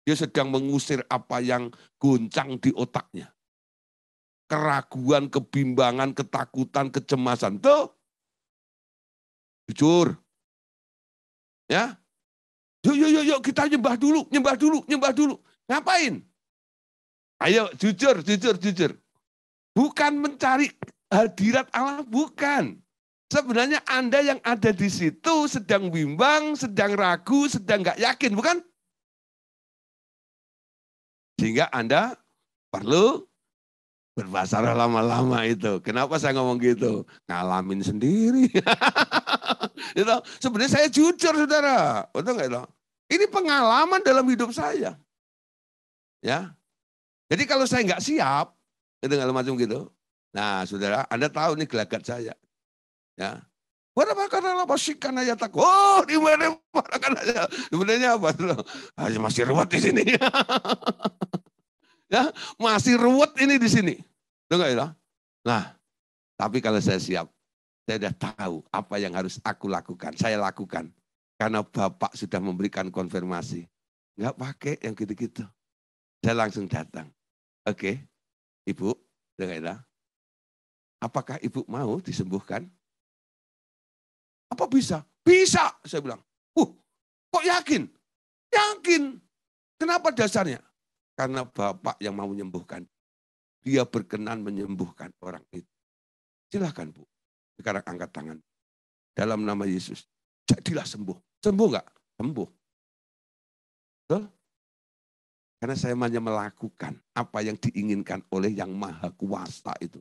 Dia sedang mengusir apa yang goncang di otaknya. Keraguan, kebimbangan, ketakutan, kecemasan. Tuh, jujur. Ya, yuk, kita nyembah dulu. Ngapain? Ayo, jujur. Bukan mencari hadirat Allah, bukan. Sebenarnya Anda yang ada di situ sedang bimbang, sedang ragu, sedang nggak yakin, bukan? Sehingga Anda perlu berbahasa roh lama-lama itu. Kenapa saya ngomong gitu? Ngalamin sendiri. Itu sebenarnya saya jujur, saudara. Betul nggak itu? Ini pengalaman dalam hidup saya. Ya. Jadi kalau saya nggak siap, itu nggak macam gitu. Nah, saudara, Anda tahu nih gelagat saya. Ya. Kenapa karena apa sih karena ya tak? Oh, di mana karena sebenarnya apa? Masih ruwet di sini. Ya, masih ruwet ini di sini. Betul nggak itu? Nah, tapi kalau saya siap, saya sudah tahu apa yang harus aku lakukan. Saya lakukan. Karena Bapak sudah memberikan konfirmasi. Enggak pakai yang gitu-gitu. Saya langsung datang. Oke, Ibu, dengar. Apakah Ibu mau disembuhkan? Apa bisa? Bisa, saya bilang. Kok yakin? Yakin. Kenapa dasarnya? Karena Bapak yang mau menyembuhkan. Dia berkenan menyembuhkan orang itu. Silahkan, Bu. Sekarang angkat tangan. Dalam nama Yesus. Jadilah sembuh. Sembuh enggak? Sembuh. Betul? Karena saya hanya melakukan apa yang diinginkan oleh yang maha kuasa itu.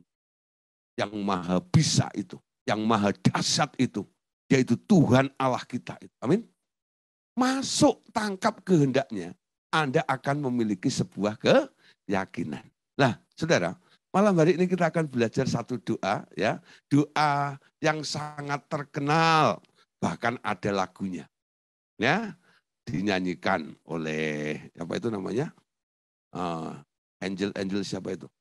Yang maha bisa itu. Yang maha dahsyat itu. Yaitu Tuhan Allah kita. Amin. Masuk tangkap kehendaknya. Anda akan memiliki sebuah keyakinan. Nah, saudara, malam hari ini kita akan belajar satu doa, ya, doa yang sangat terkenal, bahkan ada lagunya, ya, dinyanyikan oleh apa itu namanya, Angel siapa itu,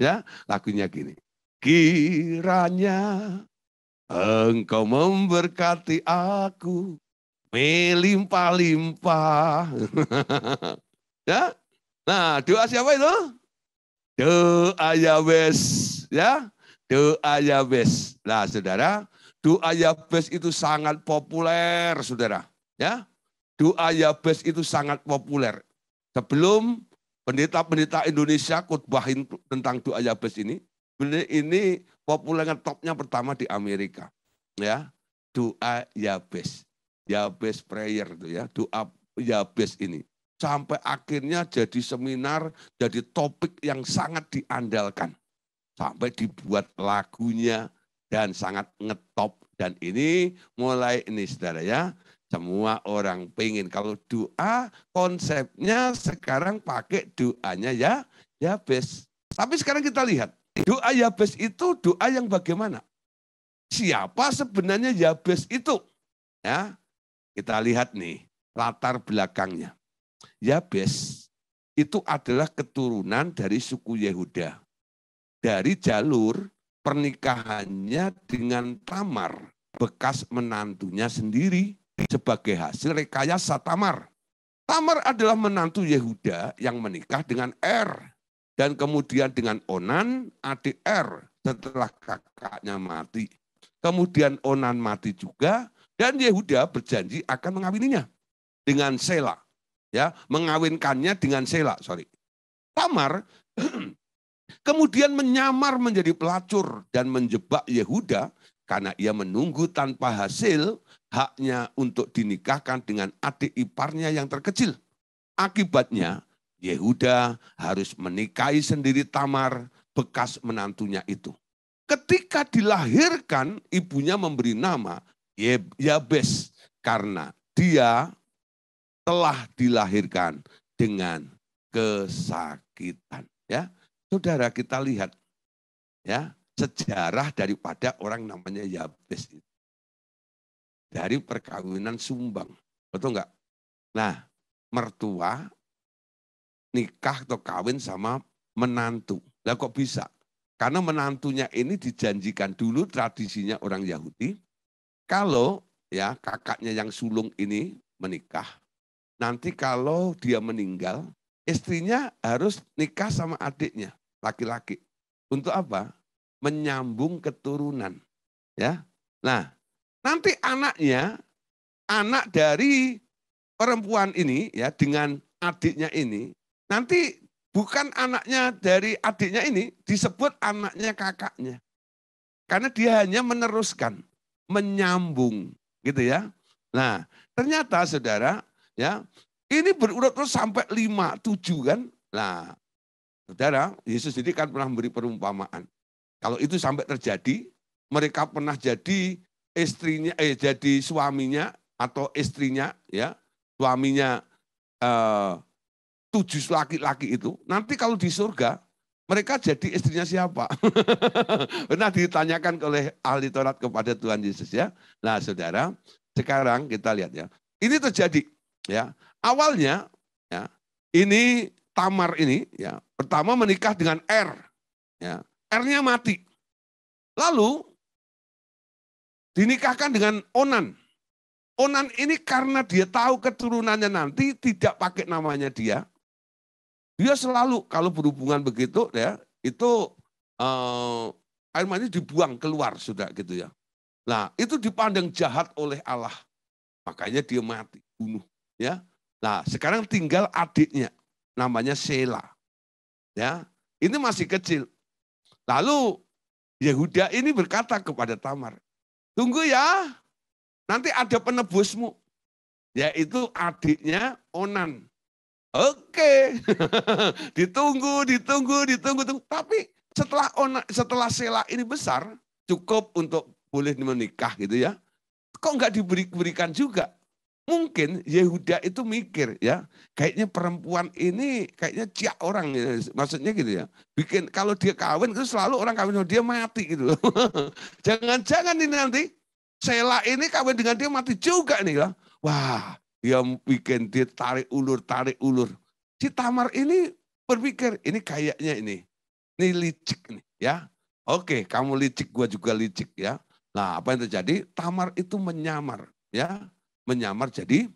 ya, lagunya gini, kiranya Engkau memberkati aku melimpah-limpah, ya. Nah, doa siapa itu? Doa Yabes, ya. Doa Yabes. Nah, saudara, doa Yabes itu sangat populer, saudara. Ya, doa Yabes itu sangat populer. Sebelum pendeta-pendeta Indonesia khotbahin tentang doa Yabes ini populernya topnya pertama di Amerika. Ya, doa Yabes. Yabes prayer itu ya, doa Yabes ini. Sampai akhirnya jadi seminar, jadi topik yang sangat diandalkan. Sampai dibuat lagunya dan sangat ngetop. Dan ini mulai ini saudara ya, semua orang pengen. Kalau doa konsepnya sekarang pakai doanya ya Yabes. Tapi sekarang kita lihat, doa Yabes itu doa yang bagaimana? Siapa sebenarnya Yabes itu? Ya, kita lihat nih latar belakangnya. Yabes itu adalah keturunan dari suku Yehuda. Dari jalur pernikahannya dengan Tamar, bekas menantunya sendiri sebagai hasil rekayasa Tamar. Tamar adalah menantu Yehuda yang menikah dengan Er. Dan kemudian dengan Onan, adik Er, setelah kakaknya mati. Kemudian Onan mati juga, dan Yehuda berjanji akan mengawininya dengan Sela. Ya, mengawinkannya dengan Sela, Tamar kemudian menyamar menjadi pelacur dan menjebak Yehuda karena ia menunggu tanpa hasil haknya untuk dinikahkan dengan adik iparnya yang terkecil. Akibatnya Yehuda harus menikahi sendiri Tamar, bekas menantunya itu. Ketika dilahirkan, ibunya memberi nama Yabes karena dia telah dilahirkan dengan kesakitan. Ya, saudara, kita lihat ya sejarah daripada orang namanya Yabes itu. Dari perkawinan sumbang, betul enggak? Nah, mertua nikah atau kawin sama menantu. Lah kok bisa? Karena menantunya ini dijanjikan dulu tradisinya orang Yahudi. Kalau ya kakaknya yang sulung ini menikah, nanti kalau dia meninggal, istrinya harus nikah sama adiknya, laki-laki. Untuk apa? Menyambung keturunan. Ya. Nah, nanti anaknya, anak dari perempuan ini ya dengan adiknya ini, nanti bukan anaknya dari adiknya ini, disebut anaknya kakaknya. Karena dia hanya meneruskan, menyambung gitu ya. Nah, ternyata saudara, ya, Ini berurut-urut sampai 5, 7 kan. Nah, saudara, Yesus ini kan pernah memberi perumpamaan. Kalau itu sampai terjadi, mereka pernah jadi istrinya, jadi suaminya atau istrinya, ya, suaminya 7 laki-laki itu. Nanti kalau di surga, mereka jadi istrinya siapa? Pernah ditanyakan oleh ahli Taurat kepada Tuhan Yesus ya. Nah, saudara, sekarang kita lihat ya. Ini terjadi ya. Awalnya ya, ini Tamar ini ya, pertama menikah dengan Er. Ya, R-nya mati. Lalu dinikahkan dengan Onan. Onan ini karena dia tahu keturunannya nanti tidak pakai namanya dia. Dia selalu kalau berhubungan begitu ya, itu air mani dibuang keluar sudah gitu ya. Nah, itu dipandang jahat oleh Allah. Makanya dia mati, bunuh ya. Nah, sekarang tinggal adiknya namanya Sela. Ya. Ini masih kecil. Lalu Yehuda ini berkata kepada Tamar, "Tunggu ya. Nanti ada penebusmu." Yaitu adiknya Onan. Oke, ditunggu. Tapi setelah Sela ini besar, cukup untuk boleh menikah gitu ya. Kok nggak diberikan juga? Mungkin Yehuda itu mikir ya, kayaknya perempuan ini kayaknya ciak orang, ya. Maksudnya gitu ya. Bikin kalau dia kawin itu selalu orang kawin sama dia mati gitu loh. Jangan-jangan ini nanti Sela ini kawin dengan dia mati juga nih lah. Wah, dia bikin dia tarik ulur. Si Tamar ini berpikir, ini kayaknya ini licik nih ya. Oke, kamu licik, gua juga licik ya. Nah, apa yang terjadi? Tamar itu menyamar ya, menyamar jadi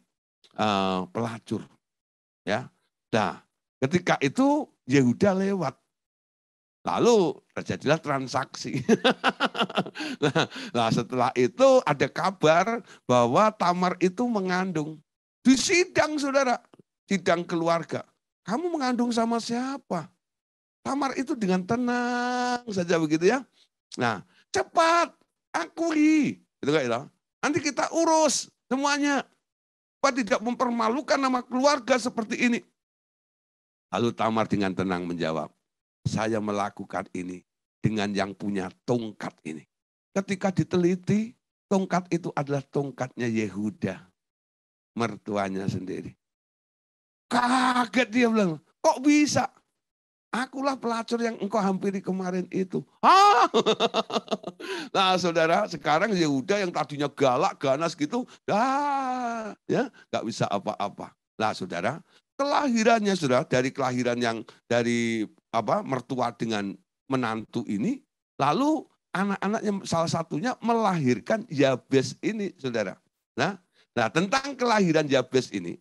pelacur ya. Nah, ketika itu Yehuda lewat. Lalu terjadilah transaksi. Nah, setelah itu ada kabar bahwa Tamar itu mengandung. Di sidang saudara, sidang keluarga. Kamu mengandung sama siapa? Tamar itu dengan tenang saja begitu ya. Nah, cepat akui. Gitu kan, ya. Nanti kita urus semuanya. Supaya tidak mempermalukan nama keluarga seperti ini. Lalu Tamar dengan tenang menjawab, "Saya melakukan ini dengan yang punya tongkat ini." Ketika diteliti, tongkat itu adalah tongkatnya Yehuda, mertuanya sendiri. Kaget dia bilang, "Kok bisa? Akulah pelacur yang engkau hampiri kemarin itu." Hah? Nah, saudara, sekarang Yehuda yang tadinya galak, ganas gitu, ya nggak bisa apa-apa. Nah, saudara, kelahirannya saudara, dari kelahiran yang dari mertua dengan menantu ini, lalu anak-anaknya salah satunya melahirkan Yabes ini, saudara. Nah, tentang kelahiran Yabes ini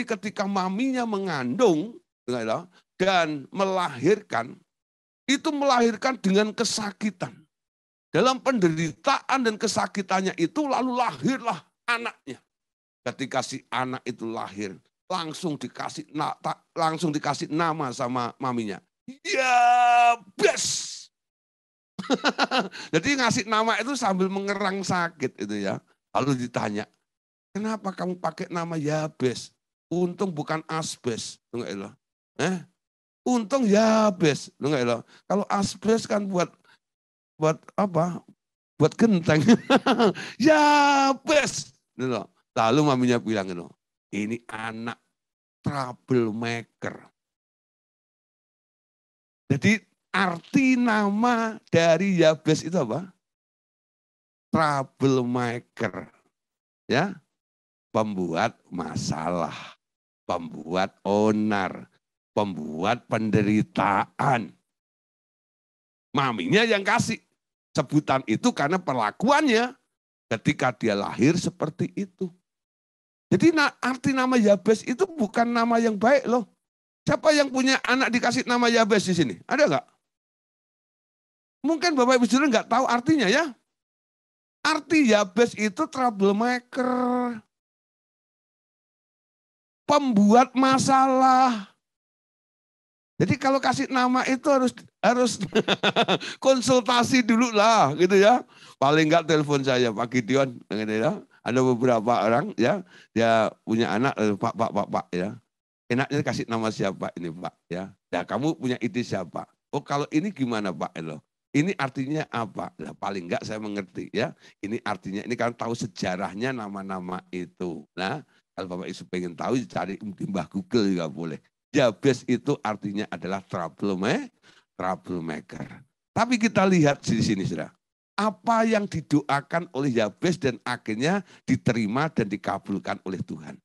ketika maminya mengandung dan melahirkan, itu melahirkan dengan kesakitan. Dalam penderitaan dan kesakitannya itu lalu lahirlah anaknya. Ketika si anak itu lahir, langsung dikasih nama sama maminya. Yabes. Jadi ngasih nama itu sambil mengerang sakit itu ya. Lalu ditanya, "Kenapa kamu pakai nama Yabes? Untung bukan asbes." Untung Yabes. Kalau asbes kan buat apa? Buat genteng. Yabes. Lalu maminya bilang, "Ini anak troublemaker." Jadi arti nama dari Yabes itu apa? Troublemaker. Ya, pembuat masalah, pembuat onar, pembuat penderitaan. Maminya yang kasih sebutan itu karena perlakuannya ketika dia lahir seperti itu. Jadi arti nama Yabes itu bukan nama yang baik loh. Siapa yang punya anak dikasih nama Yabes di sini? Ada nggak? Mungkin Bapak Ibu Saudara nggak tahu artinya ya. Arti Yabes itu troublemaker, pembuat masalah. Jadi kalau kasih nama itu harus konsultasi dulu lah gitu ya. Paling enggak telepon saya Pak Gideon, gitu ya. Ada beberapa orang ya, dia punya anak, Pak ya. Enaknya kasih nama siapa ini Pak ya. Ya kamu punya ide siapa? Oh kalau ini gimana Pak Elo? Ini artinya apa? Nah, paling enggak saya mengerti ya. Ini artinya, ini kan tahu sejarahnya nama-nama itu. Nah kalau Bapak Ibu pengen tahu cari di Mbah Google juga boleh. Jabez itu artinya adalah troublemaker. Tapi kita lihat di sini saudara. Apa yang didoakan oleh Yabez dan akhirnya diterima dan dikabulkan oleh Tuhan.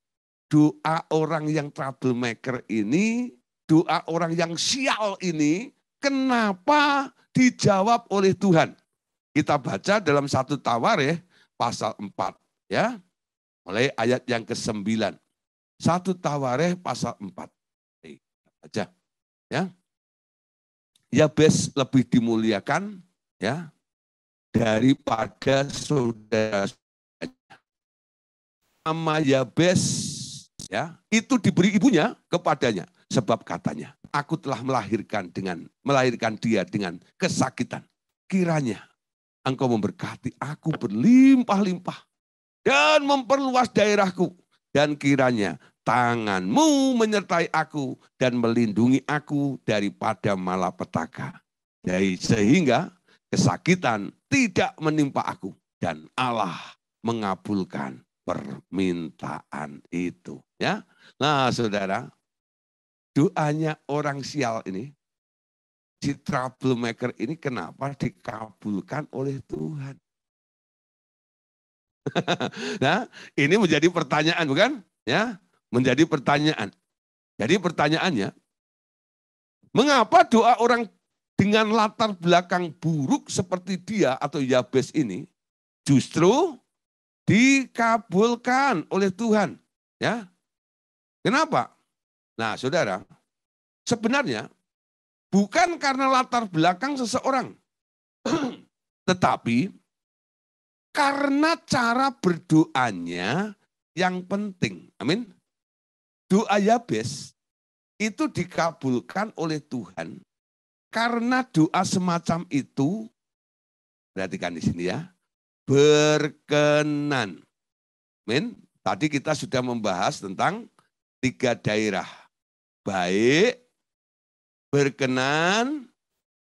Doa orang yang troublemaker ini, doa orang yang sial ini, kenapa dijawab oleh Tuhan? Kita baca dalam 1 Tawarikh pasal 4 ya. Mulai ayat yang ke-9. 1 Tawarikh pasal 4. Baca ya. Yabez lebih dimuliakan ya daripada saudara-saudaranya. Nama Yabez ya, itu diberi ibunya kepadanya sebab katanya, aku telah melahirkan dia dengan kesakitan. Kiranya engkau memberkati aku berlimpah-limpah dan memperluas daerahku, dan kiranya tanganmu menyertai aku dan melindungi aku daripada malapetaka. Sehingga kesakitan tidak menimpa aku dan Allah mengabulkan permintaan itu ya. Nah saudara, doanya orang sial ini, si troublemaker ini kenapa dikabulkan oleh Tuhan? Nah ini menjadi pertanyaan bukan ya, menjadi pertanyaan. Jadi pertanyaannya, mengapa doa orang dengan latar belakang buruk seperti dia atau Yabez ini justru dikabulkan oleh Tuhan? Ya, kenapa? Nah, saudara, sebenarnya bukan karena latar belakang seseorang, tetapi karena cara berdoanya yang penting. Amin. Doa Yabez itu dikabulkan oleh Tuhan karena doa semacam itu, perhatikan di sini ya, berkenan. Amin. Tadi kita sudah membahas tentang 3 daerah. Baik, berkenan,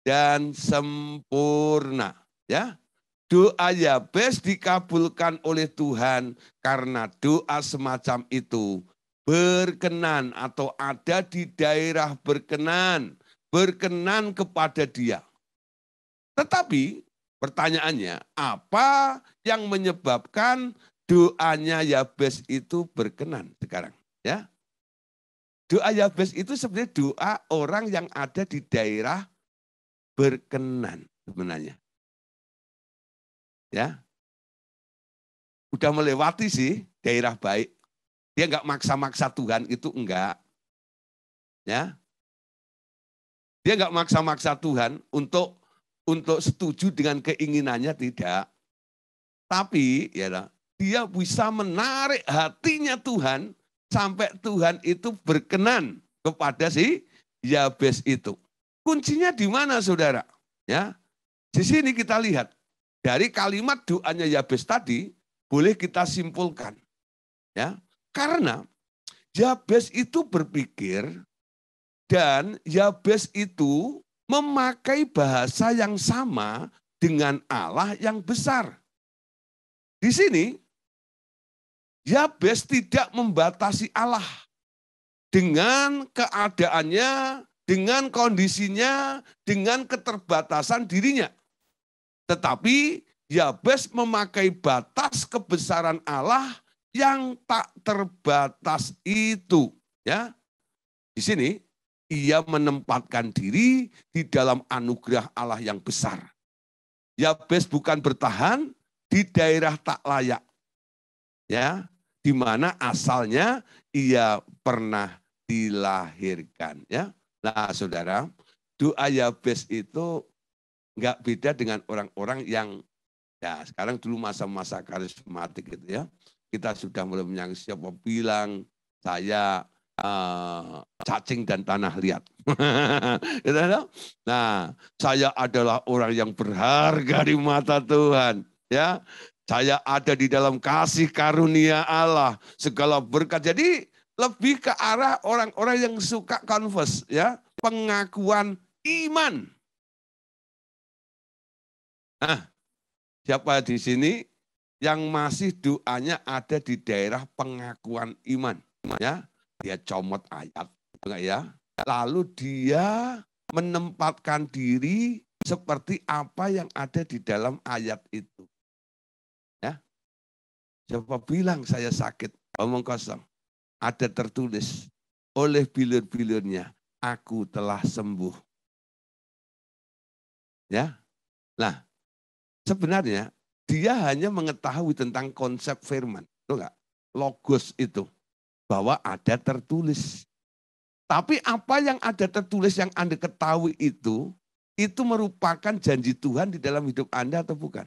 dan sempurna. Ya, doa Yabez dikabulkan oleh Tuhan karena doa semacam itu berkenan atau ada di daerah berkenan kepada dia. Tetapi pertanyaannya, apa yang menyebabkan doanya Yabez itu berkenan sekarang? Ya, doa Yabez itu sebenarnya doa orang yang ada di daerah berkenan sebenarnya. Ya, udah melewati sih daerah baik. Dia enggak maksa-maksa Tuhan, itu enggak. Ya, dia enggak maksa-maksa Tuhan untuk setuju dengan keinginannya, tidak. Tapi ya, dia bisa menarik hatinya Tuhan sampai Tuhan itu berkenan kepada si Yabez itu. Kuncinya di mana saudara? Ya, di sini kita lihat dari kalimat doanya Yabez tadi boleh kita simpulkan, ya, karena Yabez itu berpikir dan Yabez itu memakai bahasa yang sama dengan Allah yang besar. Di sini Yabez tidak membatasi Allah dengan keadaannya, dengan kondisinya, dengan keterbatasan dirinya. Tetapi Yabez memakai batas kebesaran Allah yang tak terbatas itu. Ya, di sini ia menempatkan diri di dalam anugerah Allah yang besar. Yabez bukan bertahan di daerah tak layak, ya, di mana asalnya ia pernah dilahirkan. Ya, nah saudara, doa Yabez itu nggak beda dengan orang-orang yang ya sekarang dulu masa-masa karismatik gitu ya. Kita sudah mulai menyangka siapa bilang saya cacing dan tanah liat. Nah, saya adalah orang yang berharga di mata Tuhan. Ya, Saya ada di dalam kasih karunia Allah, segala berkat. Jadi lebih ke arah orang-orang yang suka confess, ya, pengakuan iman. Nah, siapa di sini yang masih doanya ada di daerah pengakuan iman, ya? Dia comot ayat, enggak ya? Lalu dia menempatkan diri seperti apa yang ada di dalam ayat itu. Ya, siapa bilang saya sakit? Omong kosong. Ada tertulis oleh bilur-bilurnya, aku telah sembuh. Ya, nah sebenarnya dia hanya mengetahui tentang konsep firman, betul enggak? Logos itu, bahwa ada tertulis. Tapi apa yang ada tertulis yang Anda ketahui itu merupakan janji Tuhan di dalam hidup Anda atau bukan?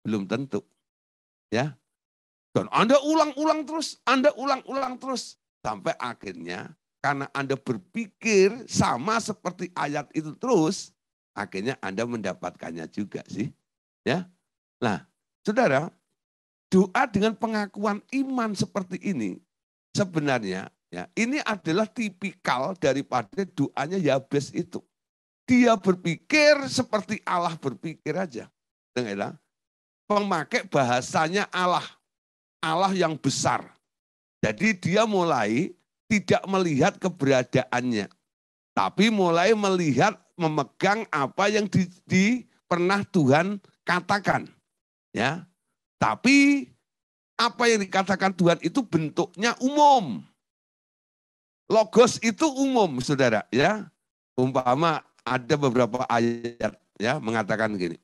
Belum tentu. Ya. Dan Anda ulang-ulang terus. Sampai akhirnya karena Anda berpikir sama seperti ayat itu terus, akhirnya Anda mendapatkannya juga sih. Ya. Nah, saudara, doa dengan pengakuan iman seperti ini, sebenarnya ya, ini adalah tipikal daripada doanya Yabes itu. Dia berpikir seperti Allah berpikir aja. Dengarlah, pemakai bahasanya Allah. Allah yang besar. Jadi dia mulai tidak melihat keberadaannya. Tapi mulai melihat, memegang apa yang pernah Tuhan katakan. Ya, tapi apa yang dikatakan Tuhan itu bentuknya umum. Logos itu umum, saudara. Ya, umpama ada beberapa ayat ya mengatakan gini.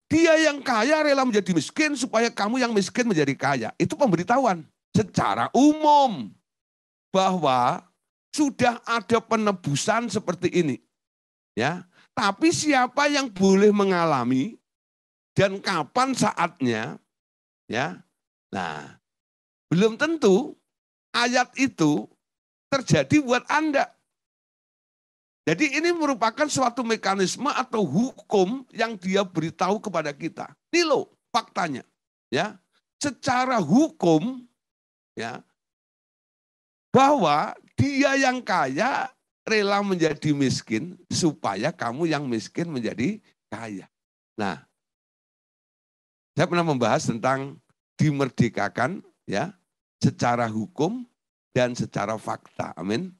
Dia yang kaya rela menjadi miskin supaya kamu yang miskin menjadi kaya. Itu pemberitahuan secara umum bahwa sudah ada penebusan seperti ini. Ya, tapi siapa yang boleh mengalami dan kapan saatnya, ya. Nah, belum tentu ayat itu terjadi buat Anda. Jadi ini merupakan suatu mekanisme atau hukum yang dia beritahu kepada kita. Ini loh faktanya. Ya, secara hukum ya, bahwa dia yang kaya rela menjadi miskin supaya kamu yang miskin menjadi kaya. Nah, saya pernah membahas tentang dimerdekakan ya, secara hukum dan secara fakta. Amin.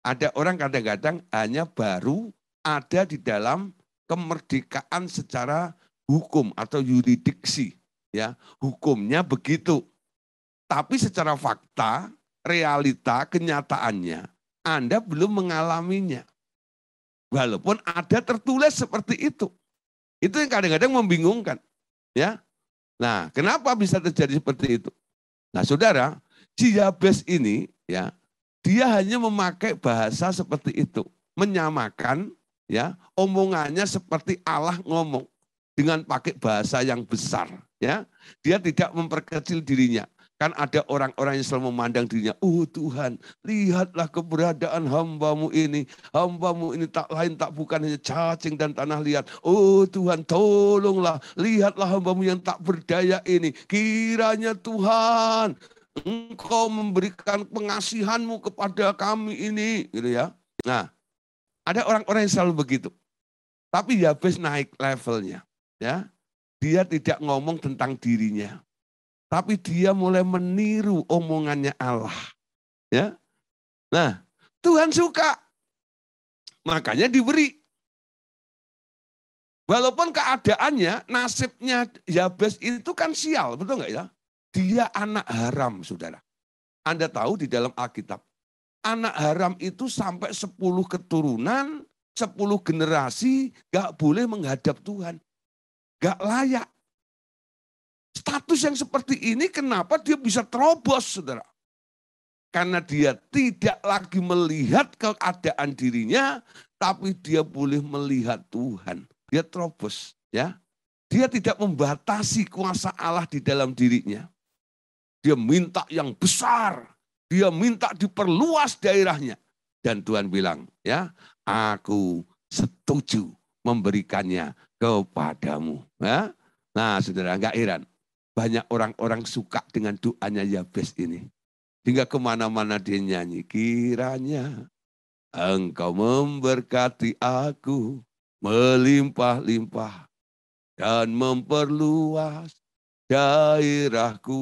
Ada orang kadang-kadang hanya baru ada di dalam kemerdekaan secara hukum atau yuridiksi. Ya, hukumnya begitu. Tapi secara fakta, realita, kenyataannya, Anda belum mengalaminya. Walaupun ada tertulis seperti itu. Itu yang kadang-kadang membingungkan. Ya. Nah, kenapa bisa terjadi seperti itu? Nah, saudara, si Yabes ini ya, dia hanya memakai bahasa seperti itu, menyamakan ya, omongannya seperti Allah ngomong dengan pakai bahasa yang besar, ya. Dia tidak memperkecil dirinya. Kan ada orang-orang yang selalu memandang dirinya, oh Tuhan, lihatlah keberadaan hambamu ini. Hambamu ini tak lain tak bukan hanya cacing dan tanah liat. Oh Tuhan, tolonglah, lihatlah hambamu yang tak berdaya ini. Kiranya Tuhan, Engkau memberikan pengasihanmu kepada kami ini, gitu ya. Nah, ada orang-orang yang selalu begitu. Tapi Yabes naik levelnya, ya. Dia tidak ngomong tentang dirinya, tapi dia mulai meniru omongannya Allah, ya. Nah, Tuhan suka, makanya diberi. Walaupun keadaannya, nasibnya Yabes itu kan sial, betul nggak ya? Dia anak haram, saudara. Anda tahu di dalam Alkitab, anak haram itu sampai 10 keturunan, 10 generasi gak boleh menghadap Tuhan. Gak layak. Status yang seperti ini kenapa dia bisa terobos, saudara? Karena dia tidak lagi melihat keadaan dirinya, tapi dia boleh melihat Tuhan. Dia terobos, ya. Dia tidak membatasi kuasa Allah di dalam dirinya. Dia minta yang besar. Dia minta diperluas daerahnya. Dan Tuhan bilang, ya, aku setuju memberikannya kepadamu. Ya? Nah, saudara, enggak heran. banyak orang-orang suka dengan doanya Yabes ini. Hingga kemana-mana dia nyanyi. Kiranya Engkau memberkati aku melimpah-limpah dan memperluas daerahku.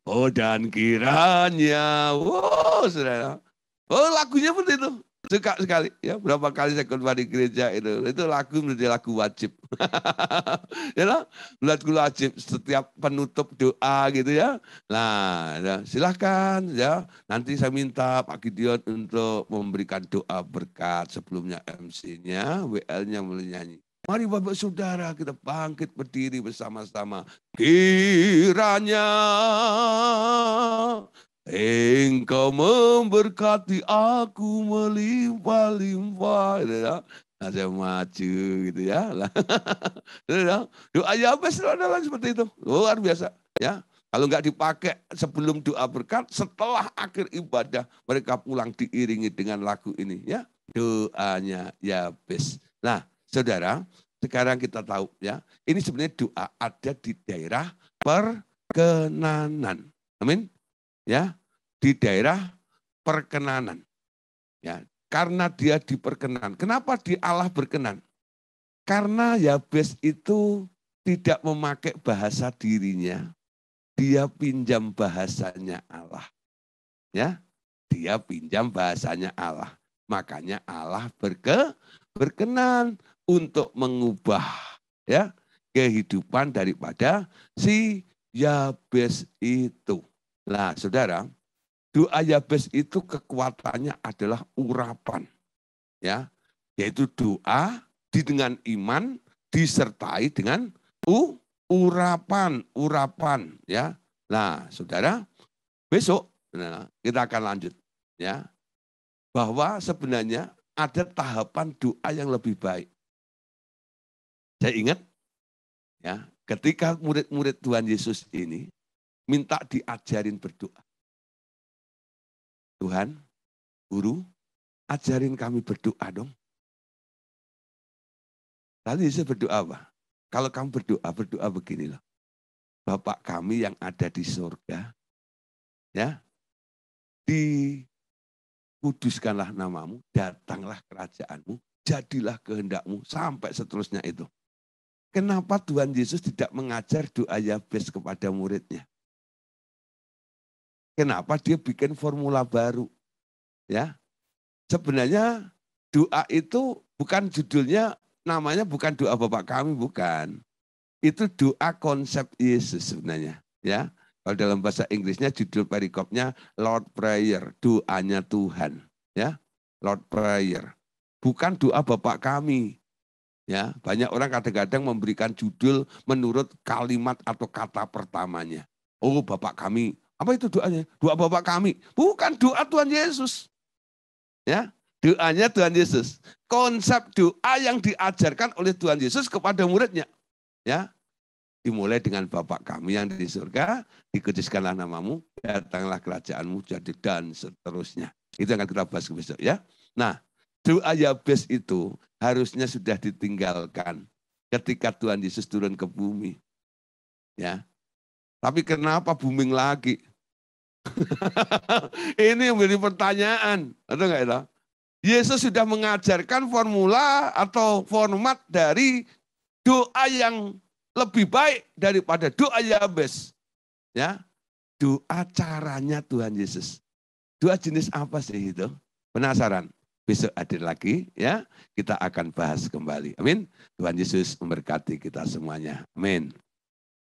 Oh dan kiranya, wow saudara. Oh lagunya seperti itu. Suka sekali ya, berapa kali saya khotbah di gereja itu lagu menjadi lagu wajib. Ya lah, lagu wajib setiap penutup doa gitu ya. Nah, ya, silahkan ya. Nanti saya minta Pak Gideon untuk memberikan doa berkat sebelumnya MC-nya, WL-nya mulai nyanyi. Mari Bapak Saudara kita bangkit berdiri bersama-sama. Kiranya Engkau memberkati aku melimpah-limpah. Gitu ya. Nah, saya maju gitu ya. Doa Yabes adalah seperti itu. Luar biasa. Ya. Kalau nggak dipakai sebelum doa berkat, setelah akhir ibadah mereka pulang diiringi dengan lagu ini. Ya, doanya Yabes. Nah, saudara, sekarang kita tahu ya, ini sebenarnya doa ada di daerah perkenanan. Amin. Ya, di daerah perkenanan. Ya, karena dia diperkenan. Kenapa di Allah berkenan? Karena Yabes itu tidak memakai bahasa dirinya, dia pinjam bahasanya Allah. Ya, dia pinjam bahasanya Allah. Makanya Allah berkenan untuk mengubah ya kehidupan daripada si Yabes itu. Nah, saudara, doa Yabes itu kekuatannya adalah urapan. Ya, yaitu doa dengan iman disertai dengan urapan ya. Nah, saudara, besok kita akan lanjut ya. Bahwa sebenarnya ada tahapan doa yang lebih baik. Saya ingat ya, ketika murid-murid Tuhan Yesus ini minta diajarin berdoa. Tuhan, Guru, ajarin kami berdoa dong. Lalu Yesus berdoa apa? Kalau kamu berdoa begini loh. Bapak kami yang ada di surga, ya, dikuduskanlah namamu, datanglah kerajaanmu, jadilah kehendakmu, sampai seterusnya itu. Kenapa Tuhan Yesus tidak mengajar doa Yabes kepada muridnya? Kenapa dia bikin formula baru? Ya, sebenarnya doa itu bukan judulnya, namanya bukan doa Bapak kami, bukan. Itu doa konsep Yesus sebenarnya. Ya, kalau dalam bahasa Inggrisnya judul perikopnya Lord Prayer, doanya Tuhan. Ya, Lord Prayer. Bukan doa Bapak kami. Ya, banyak orang kadang-kadang memberikan judul menurut kalimat atau kata pertamanya. Oh, Bapak kami. Apa itu doanya? Doa Bapak kami. Bukan doa Tuhan Yesus. Ya, doanya Tuhan Yesus. Konsep doa yang diajarkan oleh Tuhan Yesus kepada muridnya. Ya, dimulai dengan Bapak kami yang di surga, dikuduskanlah namamu, datanglah kerajaanmu, jadi dan seterusnya. Itu yang akan kita bahas besok ya. Nah, doa Yabes itu harusnya sudah ditinggalkan ketika Tuhan Yesus turun ke bumi. Ya. Tapi kenapa booming lagi? Ini yang menjadi pertanyaan. Atau enggak itu? Yesus sudah mengajarkan formula atau format dari doa yang lebih baik daripada doa Yabes. Ya, doa caranya Tuhan Yesus. Doa jenis apa sih itu? Penasaran? Besok hadir lagi ya, kita akan bahas kembali. Amin. Tuhan Yesus memberkati kita semuanya. Amin.